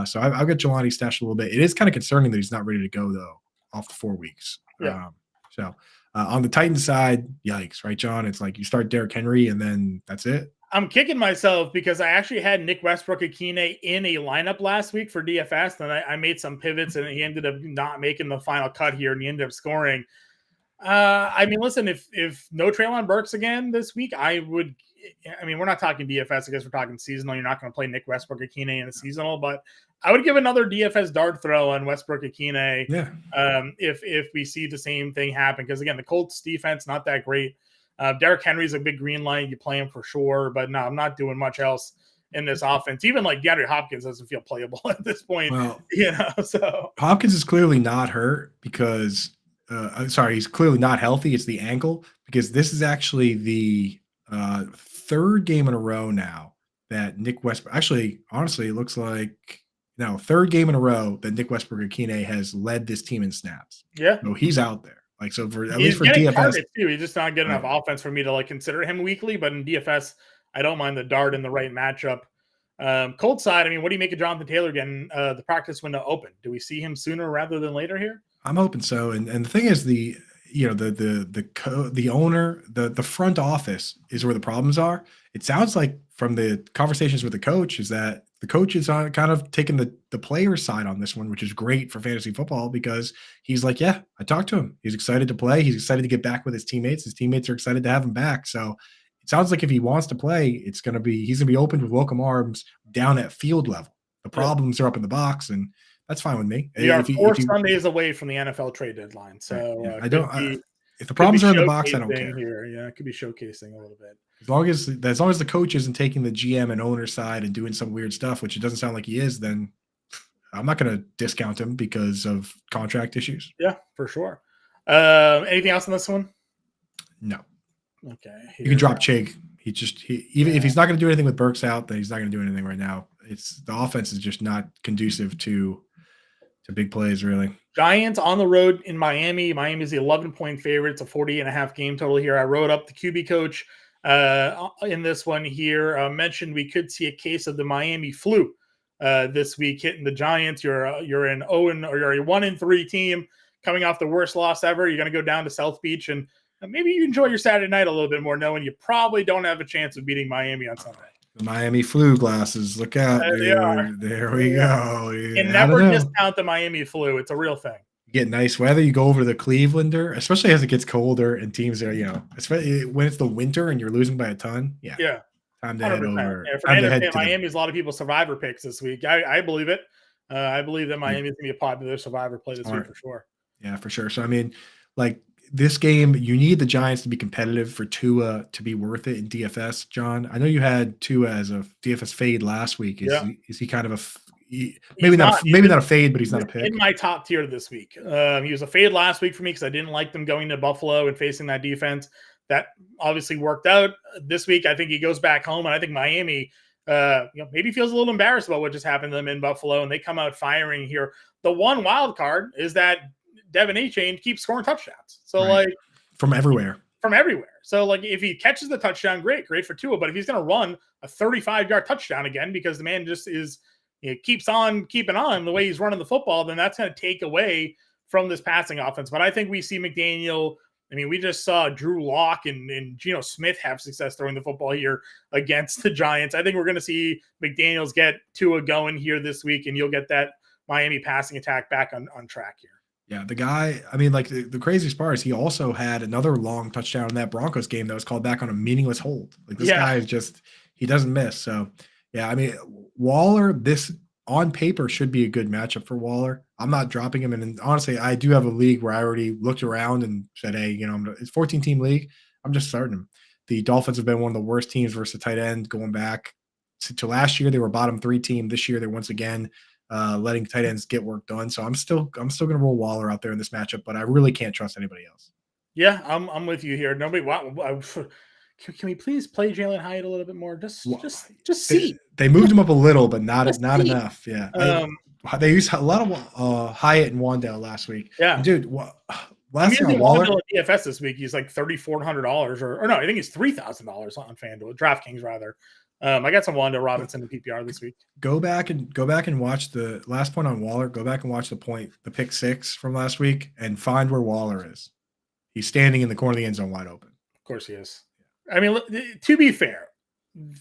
So I've got Jelani stashed a little bit. It is kind of concerning that he's not ready to go, though, off the 4 weeks. Yeah. On the Titans side, yikes, right, John? It's like you start Derrick Henry and then that's it. I'm kicking myself because I actually had Nick Westbrook-Akine in a lineup last week for DFS, and I made some pivots, and he ended up not making the final cut here, and he ended up scoring. I mean, listen, if no Treylon Burks again this week, we're not talking DFS. I guess we're talking seasonal. You're not going to play Nick Westbrook-Akine in the seasonal, but I would give another DFS dart throw on Westbrook-Akine if we see the same thing happen. Because, again, the Colts defense, not that great. Derrick Henry's a big green light. You play him for sure. But, no, I'm not doing much else in this offense. Even, like, DeAndre Hopkins doesn't feel playable at this point. Well, so Hopkins is clearly not hurt because he's clearly not healthy. It's the ankle, because this is actually the third game in a row now that Nick Westbrook – actually, honestly, it looks like – no, third game in a row that Nick Westbrook-Akine has led this team in snaps. Yeah. So he's out there. Like, so for at He's least for DFS targets too. He's just not good enough offense for me to like consider him weekly. But in DFS, I don't mind the dart in the right matchup. Colts side, I mean, what do you make of Jonathan Taylor getting the practice window open? Do we see him sooner rather than later here? I'm hoping so. And the thing is, the owner, the front office is where the problems are. It sounds like from the conversations with the coach is that the coach is on kind of taking the player side on this one, which is great for fantasy football, because he's like, yeah, I talked to him. He's excited to play. He's excited to get back with his teammates. His teammates are excited to have him back. So it sounds like if he wants to play, he's going to be opened with welcome arms down at field level. The problems are up in the box, and that's fine with me. We are 4 Sundays away from the NFL trade deadline. So if the problems are in the box, I don't care. Here. Yeah, it could be showcasing a little bit. As long as the coach isn't taking the GM and owner side and doing some weird stuff, which it doesn't sound like he is, then I'm not going to discount him because of contract issues. Yeah, for sure. Anything else on this one? No. Okay. You can drop Chig. Even if he's not going to do anything with Burks out, then he's not going to do anything right now. The offense is just not conducive to big plays, really. Giants on the road in Miami. Miami is the 11-point favorite. It's a 40.5 game total here. I wrote up the QB coach in this one here. Mentioned we could see a case of the Miami flu this week hitting the Giants. You're a 1-3 team coming off the worst loss ever. You're going to go down to South Beach, and maybe you enjoy your Saturday night a little bit more, knowing you probably don't have a chance of beating Miami on Sunday. The Miami flu glasses. Look out. There we go. And never discount the Miami flu. It's a real thing. You get nice weather. You go over to the Clevelander, especially as it gets colder and teams are, especially when it's the winter and you're losing by a ton. Yeah. Time to 100%. Head over. Yeah, Miami's a lot of people's survivor picks this week. I believe it. I believe that Miami's going to be a popular survivor play this week for sure. Yeah, for sure. So, I mean, like, this game, you need the Giants to be competitive for Tua to be worth it in DFS, John. I know you had Tua as a DFS fade last week. Is he kind of maybe not a fade, but he's not a pick? In my top tier this week. He was a fade last week for me because I didn't like them going to Buffalo and facing that defense. That obviously worked out. This week, I think he goes back home, and I think Miami maybe feels a little embarrassed about what just happened to them in Buffalo, and they come out firing here. The one wild card is that Devin Achane keeps scoring touchdowns. So like from everywhere. So like if he catches the touchdown, great for Tua. But if he's going to run a 35-yard touchdown again because the man just keeps on keeping on the way he's running the football, then that's going to take away from this passing offense. But I think we see McDaniel. I mean, we just saw Drew Lock and Geno Smith have success throwing the football here against the Giants. I think we're going to see McDaniels get Tua going here this week, and you'll get that Miami passing attack back on track here. Yeah, the guy, I mean, like the craziest part is he also had another long touchdown in that Broncos game that was called back on a meaningless hold. Like this guy is just, he doesn't miss. So, yeah, I mean, Waller, this on paper should be a good matchup for Waller. I'm not dropping him. And honestly, I do have a league where I already looked around and said, hey, you know, it's 14-team league. I'm just starting him. The Dolphins have been one of the worst teams versus tight end going back to last year. They were bottom 3 team. This year, they're once again letting tight ends get work done. So I'm still going to roll Waller out there in this matchup, but I really can't trust anybody else. Yeah, I'm with you here. Nobody. Can we please play Jalen Hyatt a little bit more? Just see. They moved him up a little, but not enough. Yeah. They used a lot of Hyatt and Wandale last week. Yeah, and dude. Last year, Waller DFS this week, he's like $3,400 or no, I think he's $3,000 on FanDuel, DraftKings rather. I got some Wanda Robinson in PPR this week. Go back and watch the last point on Waller. Go back and watch the pick 6 from last week, and find where Waller is. He's standing in the corner of the end zone, wide open. Of course, he is. I mean, to be fair,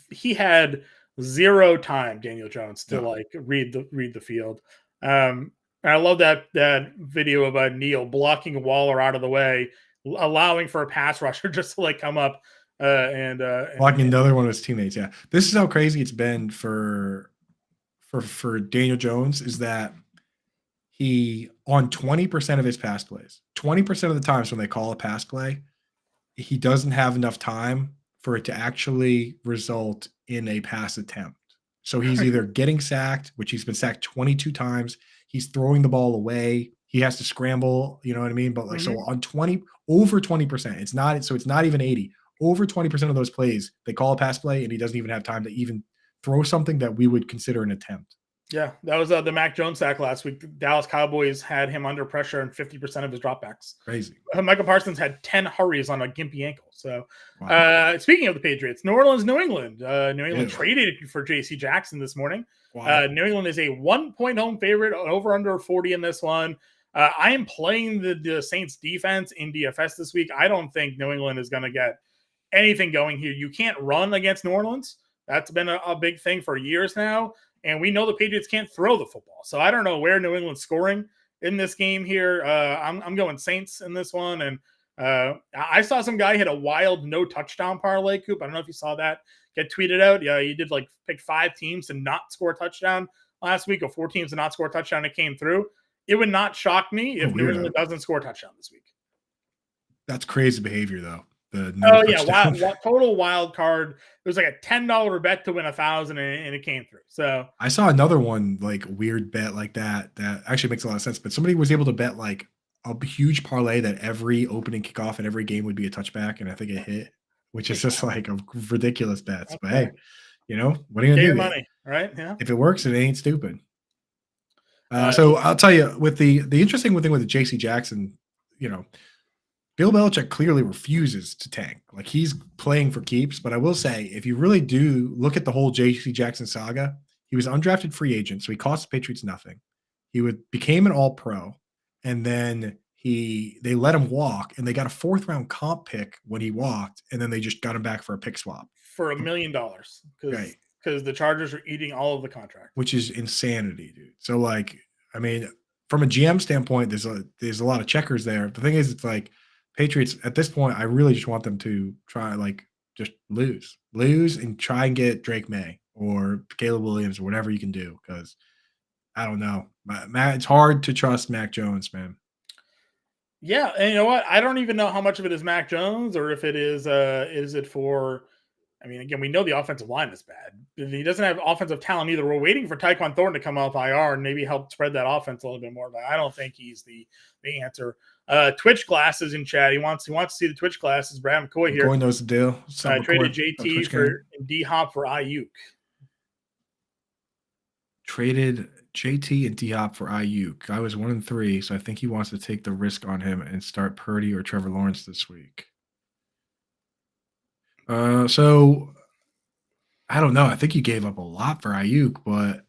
he had zero time, Daniel Jones, to read the field. And I love that video of Neal blocking Waller out of the way, allowing for a pass rusher just to come up. Blocking another one of his teammates. Yeah, this is how crazy it's been for Daniel Jones, is that he on 20% of his pass plays, 20% of the times when they call a pass play, he doesn't have enough time for it to actually result in a pass attempt. So he's either getting sacked, which he's been sacked 22 times. He's throwing the ball away. He has to scramble. You know what I mean? But so on over 20%, it's not even 80. Over 20% of those plays, they call a pass play, and he doesn't even have time to even throw something that we would consider an attempt. Yeah, that was the Mac Jones sack last week. The Dallas Cowboys had him under pressure in 50% of his dropbacks. Crazy. Michael Parsons had 10 hurries on a gimpy ankle. So, wow. Speaking of the Patriots, New Orleans, New England. New England traded for J.C. Jackson this morning. Wow. New England is a 1-point home favorite, over under 40 in this one. I am playing the Saints defense in DFS this week. I don't think New England is going to get anything going here. You can't run against New Orleans. That's been a big thing for years now. And we know the Patriots can't throw the football. So I don't know where New England's scoring in this game here. I'm going Saints in this one. And I saw some guy hit a wild no touchdown parlay, Coop. I don't know if you saw that get tweeted out. Yeah, he did pick 5 teams to not score a touchdown last week, or 4 teams to not score a touchdown. It came through. It would not shock me if New England doesn't score a touchdown this week. That's crazy behavior, though. Total wild card. It was like a $10 bet to win 1,000, and it came through. So I saw another one weird bet like that actually makes a lot of sense. But somebody was able to bet a huge parlay that every opening kickoff in every game would be a touchback, and I think it hit, which is just a ridiculous bets. Okay. But hey, what are you gonna do? Money, right? Yeah. If it works, it ain't stupid. So I'll tell you, with the interesting thing with the J.C. Jackson, Bill Belichick clearly refuses to tank. He's playing for keeps. But I will say, if you really do look at the whole J.C. Jackson saga, he was an undrafted free agent, so he cost the Patriots nothing. He became an All-Pro, and then they let him walk, and they got a 4th-round comp pick when he walked, and then they just got him back for a pick swap for $1 million because the Chargers are eating all of the contract, which is insanity, dude. So from a GM standpoint, there's a lot of checkers there. The thing is, it's Patriots at this point, I really just want them to try just lose and try and get Drake May or Caleb Williams or whatever you can do, because I don't know, Matt. It's hard to trust Mac Jones, man. Yeah, and you know what? I don't even know how much of it is Mac Jones, or if it is it for. I mean, again, we know the offensive line is bad. He doesn't have offensive talent either. We're waiting for Tyquan Thornton to come off IR and maybe help spread that offense a little bit more. But I don't think he's the answer. Twitch glasses in chat. He wants to see the Twitch glasses. Brad McCoy here. McCoy knows the deal. Traded JT for D-Hop for Ayuk. Traded JT and D-Hop for Ayuk. I was 1-3, so I think he wants to take the risk on him and start Purdy or Trevor Lawrence this week. So I don't know. I think you gave up a lot for Ayuk, but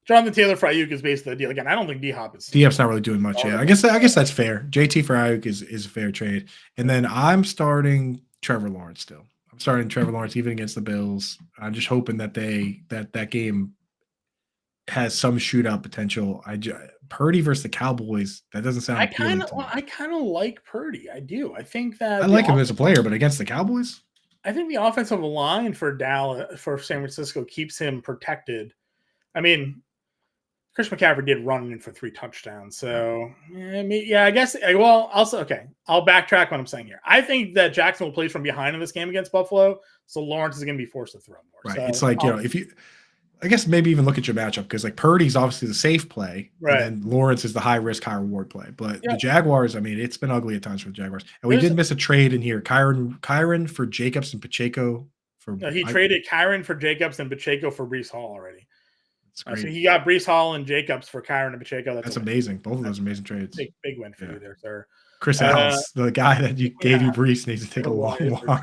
Jonathan Taylor for Ayuk is basically the deal. Again, I don't think D-Hop is. D-Hop's not really doing much. Yeah, I guess that's fair. JT for Ayuk is a fair trade. And then I'm starting Trevor Lawrence still. I'm starting Trevor Lawrence even against the Bills. I'm just hoping that that game has some shootout potential. Purdy versus the Cowboys, that doesn't sound appealing to me. I kind of like Purdy. I do. I think that I like him as a player, but against the Cowboys, I think the offensive line for San Francisco keeps him protected. I mean, Chris McCaffrey did run in for 3 touchdowns. So, I guess. Well, also, okay. I'll backtrack what I'm saying here. I think that Jacksonville plays from behind in this game against Buffalo. So Lawrence is going to be forced to throw more. Right. So, it's like, if you, I guess maybe even look at your matchup because like Purdy's obviously the safe play. Right. And then Lawrence is the high risk, high reward play. But the Jaguars, I mean, it's been ugly at times for the Jaguars. And we did miss a trade in here. Kyron for Jacobs and Pacheco. He traded Kyron for Jacobs and Pacheco for Breece Hall already. So he got Breece Hall and Jacobs for Kyron and Pacheco. That's amazing. Both of those amazing trades. Big win for you there, sir. Chris Alves, the guy that gave you Breece, needs to take a long walk.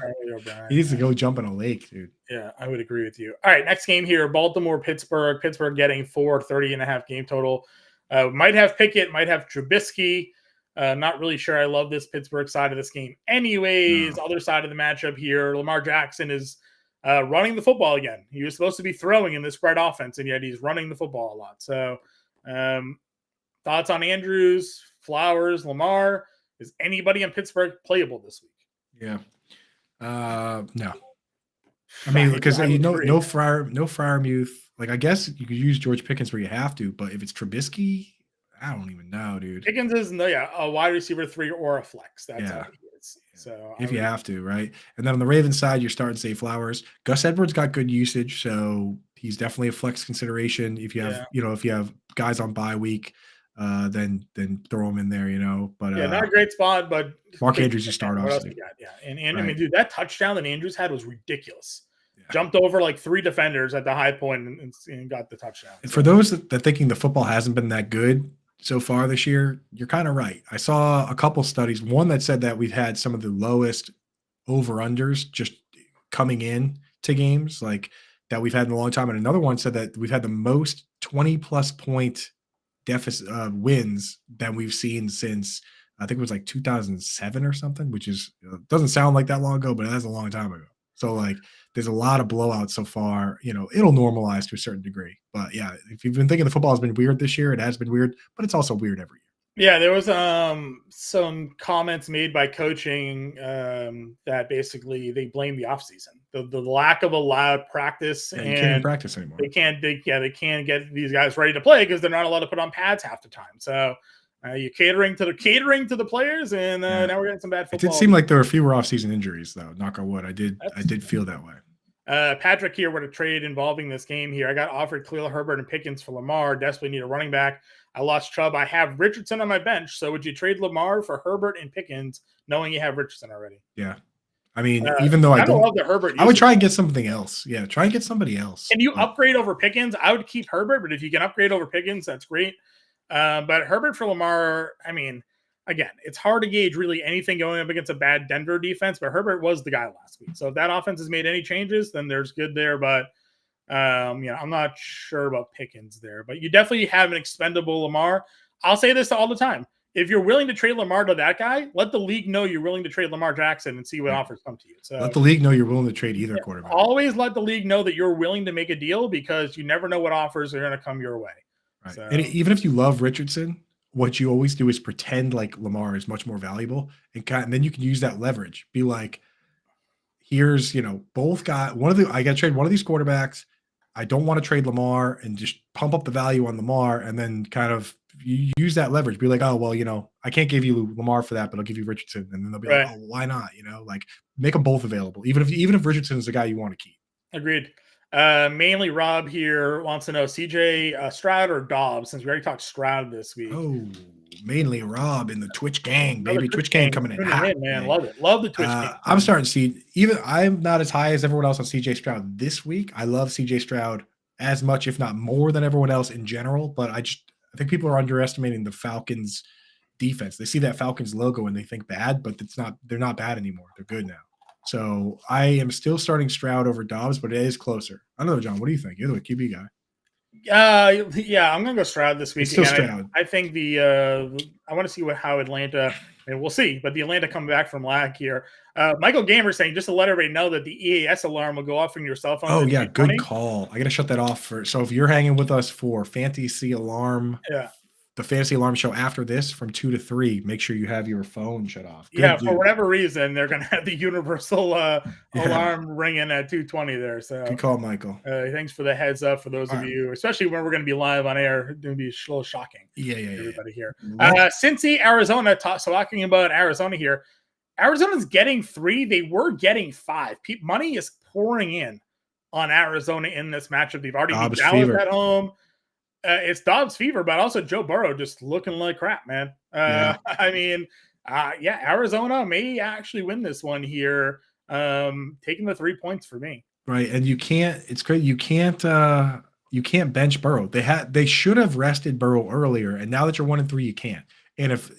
He needs to go jump in a lake, dude. Yeah, I would agree with you. All right, next game here, Baltimore-Pittsburgh. Pittsburgh getting 430.5 game total. Might have Pickett, might have Trubisky. Not really sure I love this Pittsburgh side of this game. Anyways, other side of the matchup here, Lamar Jackson is running the football again. He was supposed to be throwing in this spread offense, and yet he's running the football a lot. So thoughts on Andrews, Flowers, Lamar? Is anybody in Pittsburgh playable this week? Yeah. No. I mean, because no Freiermuth. Like, I guess you could use George Pickens where you have to, but if it's Trubisky, I don't even know, dude. Pickens is a wide receiver 3 or a flex. That's how he is. So if you have to, right? And then on the Ravens side, you're starting to say Flowers. Gus Edwards got good usage, so he's definitely a flex consideration. If you have, if you have guys on bye week, then throw him in there, But not a great spot, but Mark Andrews, you start off. What else you got? Yeah, and I mean, dude, that touchdown that Andrews had was ridiculous. Jumped over like 3 defenders at the high point and got the touchdown. And for those that thinking the football hasn't been that good so far this year, you're kind of right. I saw a couple studies, one that said that we've had some of the lowest over-unders just coming in to games like that we've had in a long time. And another one said that we've had the most 20-plus point deficit wins that we've seen since, I think it was like 2007 or something, which is doesn't sound like that long ago, but that's a long time ago. So like there's a lot of blowouts so far, it'll normalize to a certain degree. But yeah, if you've been thinking the football has been weird this year, it has been weird, but it's also weird every year. Yeah, there was some comments made by coaching that basically they blame the offseason. The lack of allowed practice, and you can't even practice anymore. They can't get these guys ready to play because they're not allowed to put on pads half the time. So you're catering to the players, and now we're getting some bad football. It did seem like there were fewer off-season injuries, though. Knock on wood. I did feel that way. Patrick here with a trade involving this game here. I got offered Khalil Herbert and Pickens for Lamar. Desperately need a running back. I lost Chubb. I have Richardson on my bench. So would you trade Lamar for Herbert and Pickens, knowing you have Richardson already? Yeah. I mean, even though I don't love the Herbert, I would try and get something else. Yeah, try and get somebody else. Can you upgrade over Pickens? I would keep Herbert, but if you can upgrade over Pickens, that's great. But Herbert for Lamar, I mean, again, it's hard to gauge really anything going up against a bad Denver defense, but Herbert was the guy last week. So if that offense has made any changes, then there's good there. But, I'm not sure about Pickens there. But you definitely have an expendable Lamar. I'll say this all the time. If you're willing to trade Lamar to that guy, let the league know you're willing to trade Lamar Jackson and see what offers come to you. So let the league know you're willing to trade either quarterback. Always let the league know that you're willing to make a deal because you never know what offers are going to come your way. Right. So, and even if you love Richardson, what you always do is pretend like Lamar is much more valuable, and then you can use that leverage. Be like, here's both guys. I got to trade one of these quarterbacks. I don't want to trade Lamar and just pump up the value on Lamar, and then kind of you use that leverage. Be like, oh well, I can't give you Lamar for that, but I'll give you Richardson, and then they'll be like, oh, why not? Like make them both available, even if Richardson is the guy you want to keep. Agreed. Mainly Rob here wants to know CJ Stroud or Dobbs, since we already talked Stroud this week. Oh, mainly Rob in the Twitch gang, baby. Twitch gang coming in hot, man. Love it. Love the Twitch gang. I'm starting to see, I'm not as high as everyone else on CJ Stroud this week. I love CJ Stroud as much, if not more than everyone else in general, but I think people are underestimating the Falcons defense. They see that Falcons logo and they think bad, but they're not bad anymore. They're good now. So I am still starting Stroud over Dobbs, but it is closer. I don't know, John. What do you think? You're the QB guy. Yeah, I'm gonna go Stroud this week It's still again. Stroud. I think I want to see how Atlanta, and we'll see. But the Atlanta coming back from lag here. Michael Gamer saying just to let everybody know that the EAS alarm will go off on your cell phone. Oh at yeah, good 2:20. call. I gotta shut that off for. So if you're hanging with us for Fantasy Alarm, Yeah. the Fantasy Alarm show after this from 2 to 3, make sure you have your phone shut off. Yeah, Good for dude. whatever reason, they're gonna have the universal Yeah, alarm ringing at 2:20 there. So good call, Michael. thanks for the heads up for those All of right. you, especially when we're going to be live on air. It's going to be a little shocking Yeah. for everybody here. Let's- Cincy, Arizona. Talking about Arizona here. Arizona's getting 3. They were getting 5. Money is pouring in on Arizona in this matchup. They've already beat Dobbs Dallas fever. at home. It's Dobbs fever, but also Joe Burrow just looking like crap, man. Yeah. I mean, yeah, Arizona may actually win this one here. Taking the 3 points for me. Right, and you can't. It's great. You can't bench Burrow. They should have rested Burrow earlier, and now that you're 1-3, you can't. And if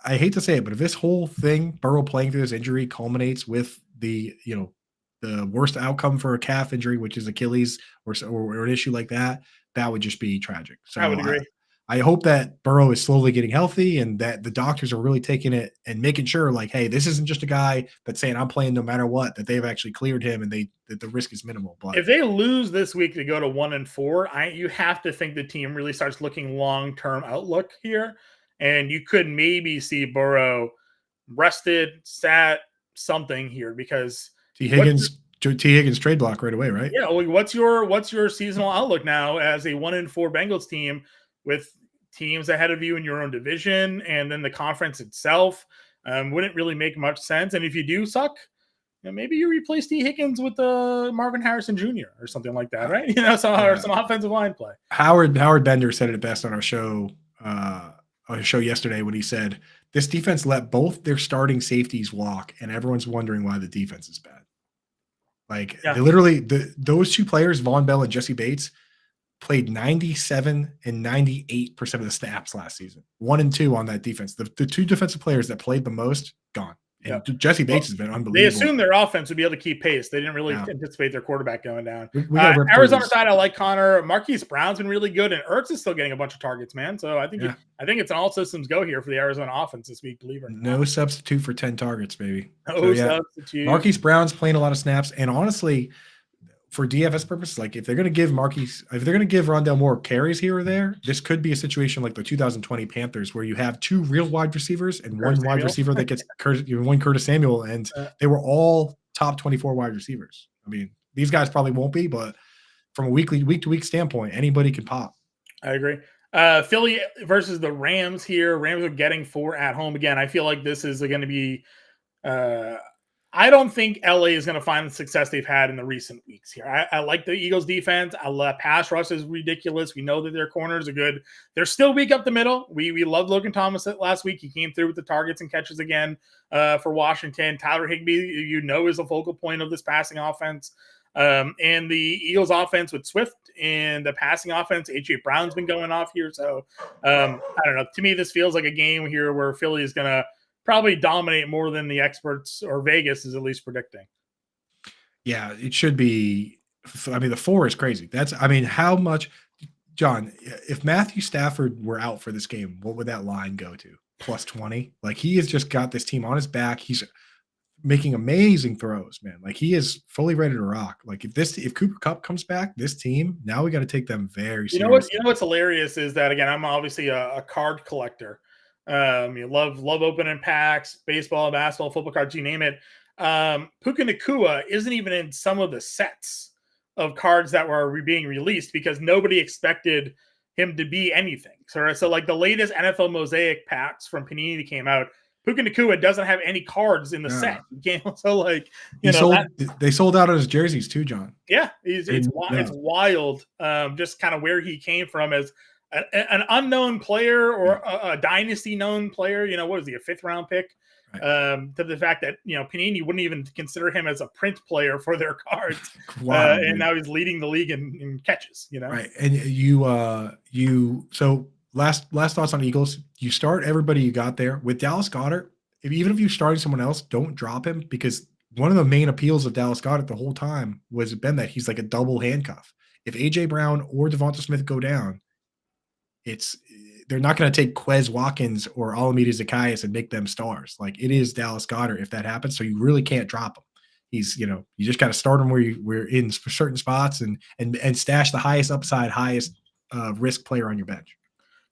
I hate to say it, but if this whole thing, Burrow playing through this injury, culminates with the worst outcome for a calf injury, which is Achilles or an issue like that, that would just be tragic. So I would agree. I hope that Burrow is slowly getting healthy and that the doctors are really taking it and making sure, like, hey, this isn't just a guy that's saying I'm playing no matter what, that they've actually cleared him and that the risk is minimal. But if they lose this week to go to 1-4, you have to think the team really starts looking long-term outlook here. And you could maybe see Burrow rested, sat, something here because T. Higgins trade block right away, right? yeah. What's your seasonal outlook now as a 1-4 Bengals team with teams ahead of you in your own division and then the conference itself? Wouldn't really make much sense. And if you do suck, maybe you replace T. Higgins with Marvin Harrison Jr. or something like that, right? Or some offensive line play. Howard Bender said it best on our show yesterday when he said this defense let both their starting safeties walk, and everyone's wondering why the defense is bad. Like they literally, those two players, Von Bell and Jesse Bates, played 97 and 98% of the snaps last season. 1 and 2 on that defense. The two defensive players that played the most, gone. And Jesse Bates has been unbelievable. They assumed their offense would be able to keep pace. They didn't really anticipate their quarterback going down. Arizona side, I like Connor. Marquise Brown's been really good, and Ertz is still getting a bunch of targets, man. So I think it's an all systems go here for the Arizona offense this week, believe it or not. No substitute for 10 targets, baby. No substitute. Marquise Brown's playing a lot of snaps, and honestly, for DFS purposes, like if they're going to give Rondale Moore carries here or there, this could be a situation like the 2020 Panthers where you have 2 real wide receivers and one wide receiver that gets one Curtis Samuel, and they were all top 24 wide receivers. I mean, these guys probably won't be, but from a week to week standpoint, anybody can pop. I agree. Philly versus the Rams here. Rams are getting 4 at home again. I feel like this is going to be I don't think LA is going to find the success they've had in the recent weeks here. I like the Eagles defense. Pass rush is ridiculous. We know that their corners are good. They're still weak up the middle. We loved Logan Thomas last week. He came through with the targets and catches again for Washington. Tyler Higbee, is a focal point of this passing offense. And the Eagles offense with Swift and the passing offense, A.J. Brown's been going off here. So I don't know. To me, this feels like a game here where Philly is going to probably dominate more than the experts or Vegas is at least predicting. Yeah, it should be. I mean, the 4 is crazy. How much, John, if Matthew Stafford were out for this game, what would that line go to? Plus 20? Like, he has just got this team on his back. He's making amazing throws, man. Like, he is fully ready to rock. Like, if Cooper Kupp comes back, this team, now we got to take them very seriously. You know what's hilarious is that, again, I'm obviously a card collector. You love opening packs, baseball, basketball, football cards, you name it. Puka Nacua isn't even in some of the sets of cards that were being released because nobody expected him to be anything. So like the latest NFL Mosaic packs from Panini came out, Puka Nacua doesn't have any cards in the set. So like, they sold out of his jerseys too, John. Yeah, it's wild. Just kind of where he came from as an unknown player or a dynasty known player, what is he, a 5th round pick? Right. To the fact that, Panini wouldn't even consider him as a print player for their cards. Wow, and now he's leading the league in catches, Right. And so last thoughts on Eagles, you start everybody you got there with Dallas Goedert. Even if you're starting someone else, don't drop him, because one of the main appeals of Dallas Goedert the whole time was been that he's like a double handcuff. if AJ Brown or Devonta Smith go down, they're not going to take Quez Watkins or Alameda Zacchaeus and make them stars. Like it is Dallas Goedert if that happens. So you really can't drop him. He's, you just got to start him where we're in certain spots and stash the highest upside, highest risk player on your bench.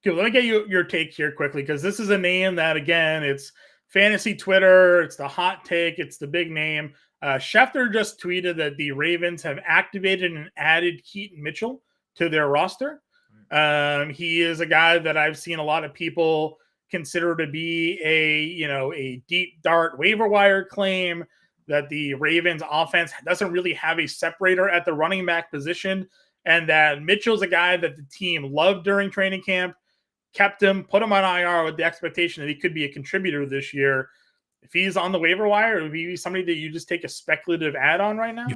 Okay, let me get your take here quickly, because this is a name that, again, it's fantasy Twitter, it's the hot take, it's the big name. Schefter just tweeted that the Ravens have activated and added Keaton Mitchell to their roster. He is a guy that I've seen a lot of people consider to be a deep dart waiver wire claim, that the Ravens offense doesn't really have a separator at the running back position, and that Mitchell's a guy that the team loved during training camp, kept him, put him on IR with the expectation that he could be a contributor this year. If he's on the waiver wire, it would be somebody that you just take a speculative add-on right now?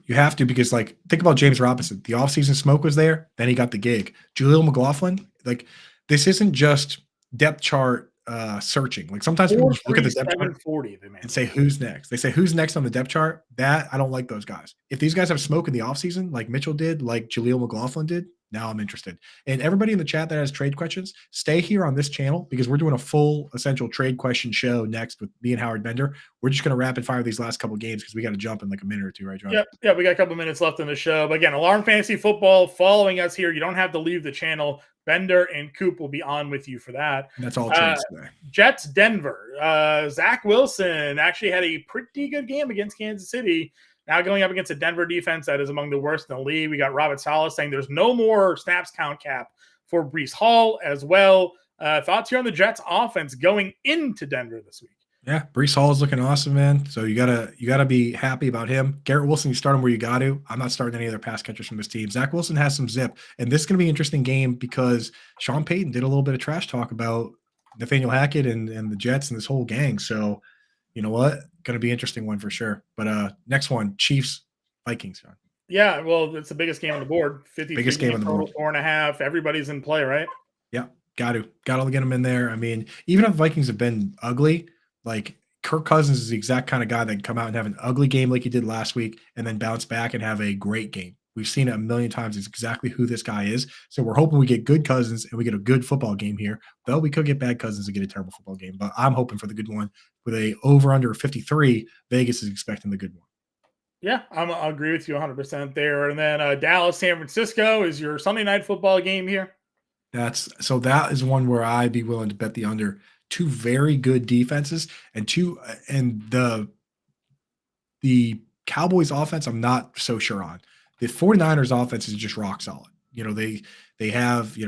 You have to, because like, think about James Robinson. The offseason smoke was there, then he got the gig. Jaleel McLaughlin, like this isn't just depth chart searching. Like sometimes people just look at the depth chart and say, who's next? They say, who's next on the depth chart? That I don't like those guys. If these guys have smoke in the offseason, like Mitchell did, like Jaleel McLaughlin did, now I'm interested. And everybody in the chat that has trade questions, stay here on this channel, because we're doing a full essential trade question show next with me and Howard Bender. We're just going to rapid fire these last couple of games because we got to jump in like a minute or two, right, John? Yep. We got a couple minutes left in the show. But again, Alarm Fantasy Football following us here. You don't have to leave the channel. Bender and Coop will be on with you for that. And that's all trades today. Jets, Denver. Zach Wilson actually had a pretty good game against Kansas City. Now going up against a Denver defense that is among the worst in the league. We got Robert Saleh saying there's no more snaps count cap for Breece Hall as well. Thoughts here on the Jets offense going into Denver this week? Yeah, Breece Hall is looking awesome, man. So you gotta be happy about him. Garrett Wilson, you start him where you got to. I'm not starting any other pass catchers from this team. Zach Wilson has some zip, and this is gonna be an interesting game because Sean Payton did a little bit of trash talk about Nathaniel Hackett and the Jets and this whole gang. So you know what? Going to be an interesting one for sure. But next one, Chiefs, Vikings. John. Yeah, well, it's the biggest game on the board. 53 biggest game on the board. 4.5. Everybody's in play, right? Yeah, got to get them in there. I mean, even if the Vikings have been ugly, like Kirk Cousins is the exact kind of guy that can come out and have an ugly game like he did last week and then bounce back and have a great game. We've seen it a million times. It's exactly who this guy is. So we're hoping we get good Cousins and we get a good football game here. Though we could get bad Cousins and get a terrible football game. But I'm hoping for the good one. With a over-under 53, Vegas is expecting the good one. Yeah, I'll agree with you 100% there. And then Dallas, San Francisco is your Sunday night football game here. That is one where I'd be willing to bet the under. Two very good defenses and the Cowboys offense I'm not so sure on. The 49ers offense is just rock solid. They have,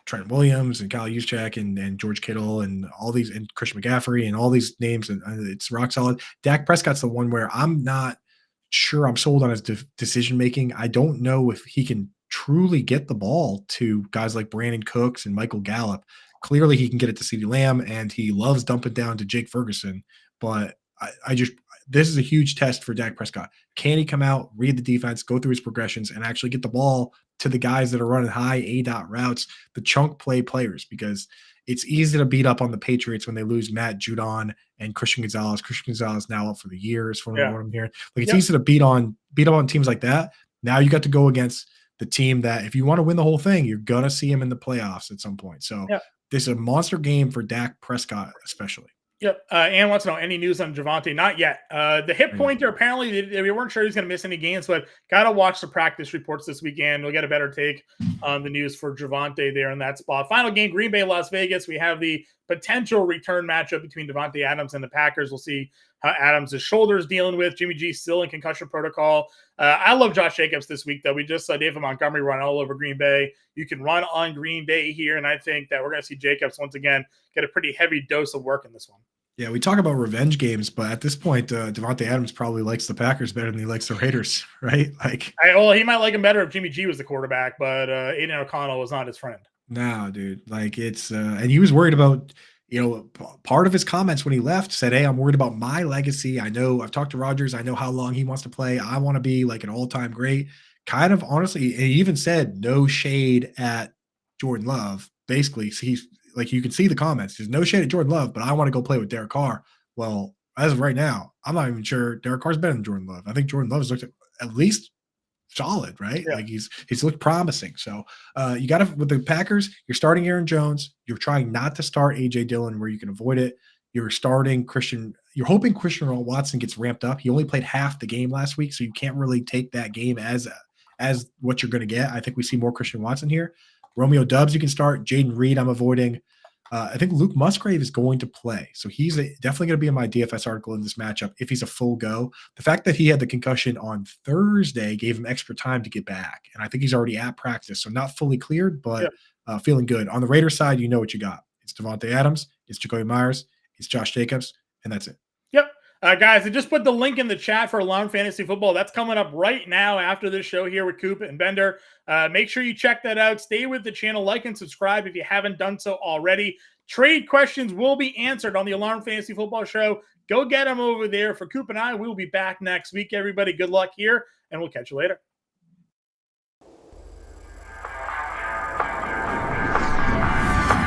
Trent Williams and Kyle Juszczyk and George Kittle and all these, and Christian McCaffrey and all these names, and it's rock solid. Dak Prescott's the one where I'm not sure I'm sold on his decision making. I don't know if he can truly get the ball to guys like Brandon Cooks and Michael Gallup. Clearly he can get it to CeeDee Lamb, and he loves dumping down to Jake Ferguson. But this is a huge test for Dak Prescott. Can he come out, read the defense, go through his progressions, and actually get the ball to the guys that are running high A-dot routes, the chunk play players? Because it's easy to beat up on the Patriots when they lose Matt Judon and Christian Gonzalez. Christian Gonzalez now up for the year, is from what I'm hearing. Like, it's easy to beat up on teams like that. Now you got to go against the team that, if you want to win the whole thing, you're going to see him in the playoffs at some point. So this is a monster game for Dak Prescott, especially. Yep. Ann wants to know any news on Javonte. Not yet. The hip pointer, apparently we weren't sure he's going to miss any games, but got to watch the practice reports this weekend. We'll get a better take on the news for Javonte there in that spot. Final game, Green Bay, Las Vegas. We have the potential return matchup between Davante Adams and the Packers. We'll see how Adams' shoulder is dealing with. Jimmy G still in concussion protocol. I love Josh Jacobs this week, though. We just saw David Montgomery run all over Green Bay. You can run on Green Bay here, and I think that we're going to see Jacobs once again get a pretty heavy dose of work in this one. Yeah, we talk about revenge games, but at this point, Davante Adams probably likes the Packers better than he likes the Raiders, right? He might like him better if Jimmy G was the quarterback, but Aiden O'Connell was not his friend. No, dude. It's and he was worried about, part of his comments when he left said, "Hey, I'm worried about my legacy. I know I've talked to Rodgers. I know how long he wants to play. I want to be like an all-time great." Kind of honestly, he even said no shade at Jordan Love. Basically, so he's like, you can see the comments. There's no shade at Jordan Love, but I want to go play with Derek Carr. Well, as of right now, I'm not even sure Derek Carr's better than Jordan Love. I think Jordan Love has looked at least solid, right? Yeah. Like he's looked promising. So you got to, with the Packers, you're starting Aaron Jones. You're trying not to start AJ Dillon where you can avoid it. You're starting Christian. You're hoping Christian Watson gets ramped up. He only played half the game last week, so you can't really take that game as what you're going to get. I think we see more Christian Watson here. Romeo Doubs, you can start. Jaden Reed, I'm avoiding. I think Luke Musgrave is going to play. So he's definitely going to be in my DFS article in this matchup if he's a full go. The fact that he had the concussion on Thursday gave him extra time to get back. And I think he's already at practice. So not fully cleared, but feeling good. On the Raiders side, you know what you got. It's Devontae Adams. It's Jacoby Myers. It's Josh Jacobs. And that's it. Yep. Guys, I just put the link in the chat for Alarm Fantasy Football. That's coming up right now after this show here with Coop and Bender. Make sure you check that out. Stay with the channel. Like and subscribe if you haven't done so already. Trade questions will be answered on the Alarm Fantasy Football Show. Go get them over there. For Coop and I, we will be back next week, everybody. Good luck here, and we'll catch you later.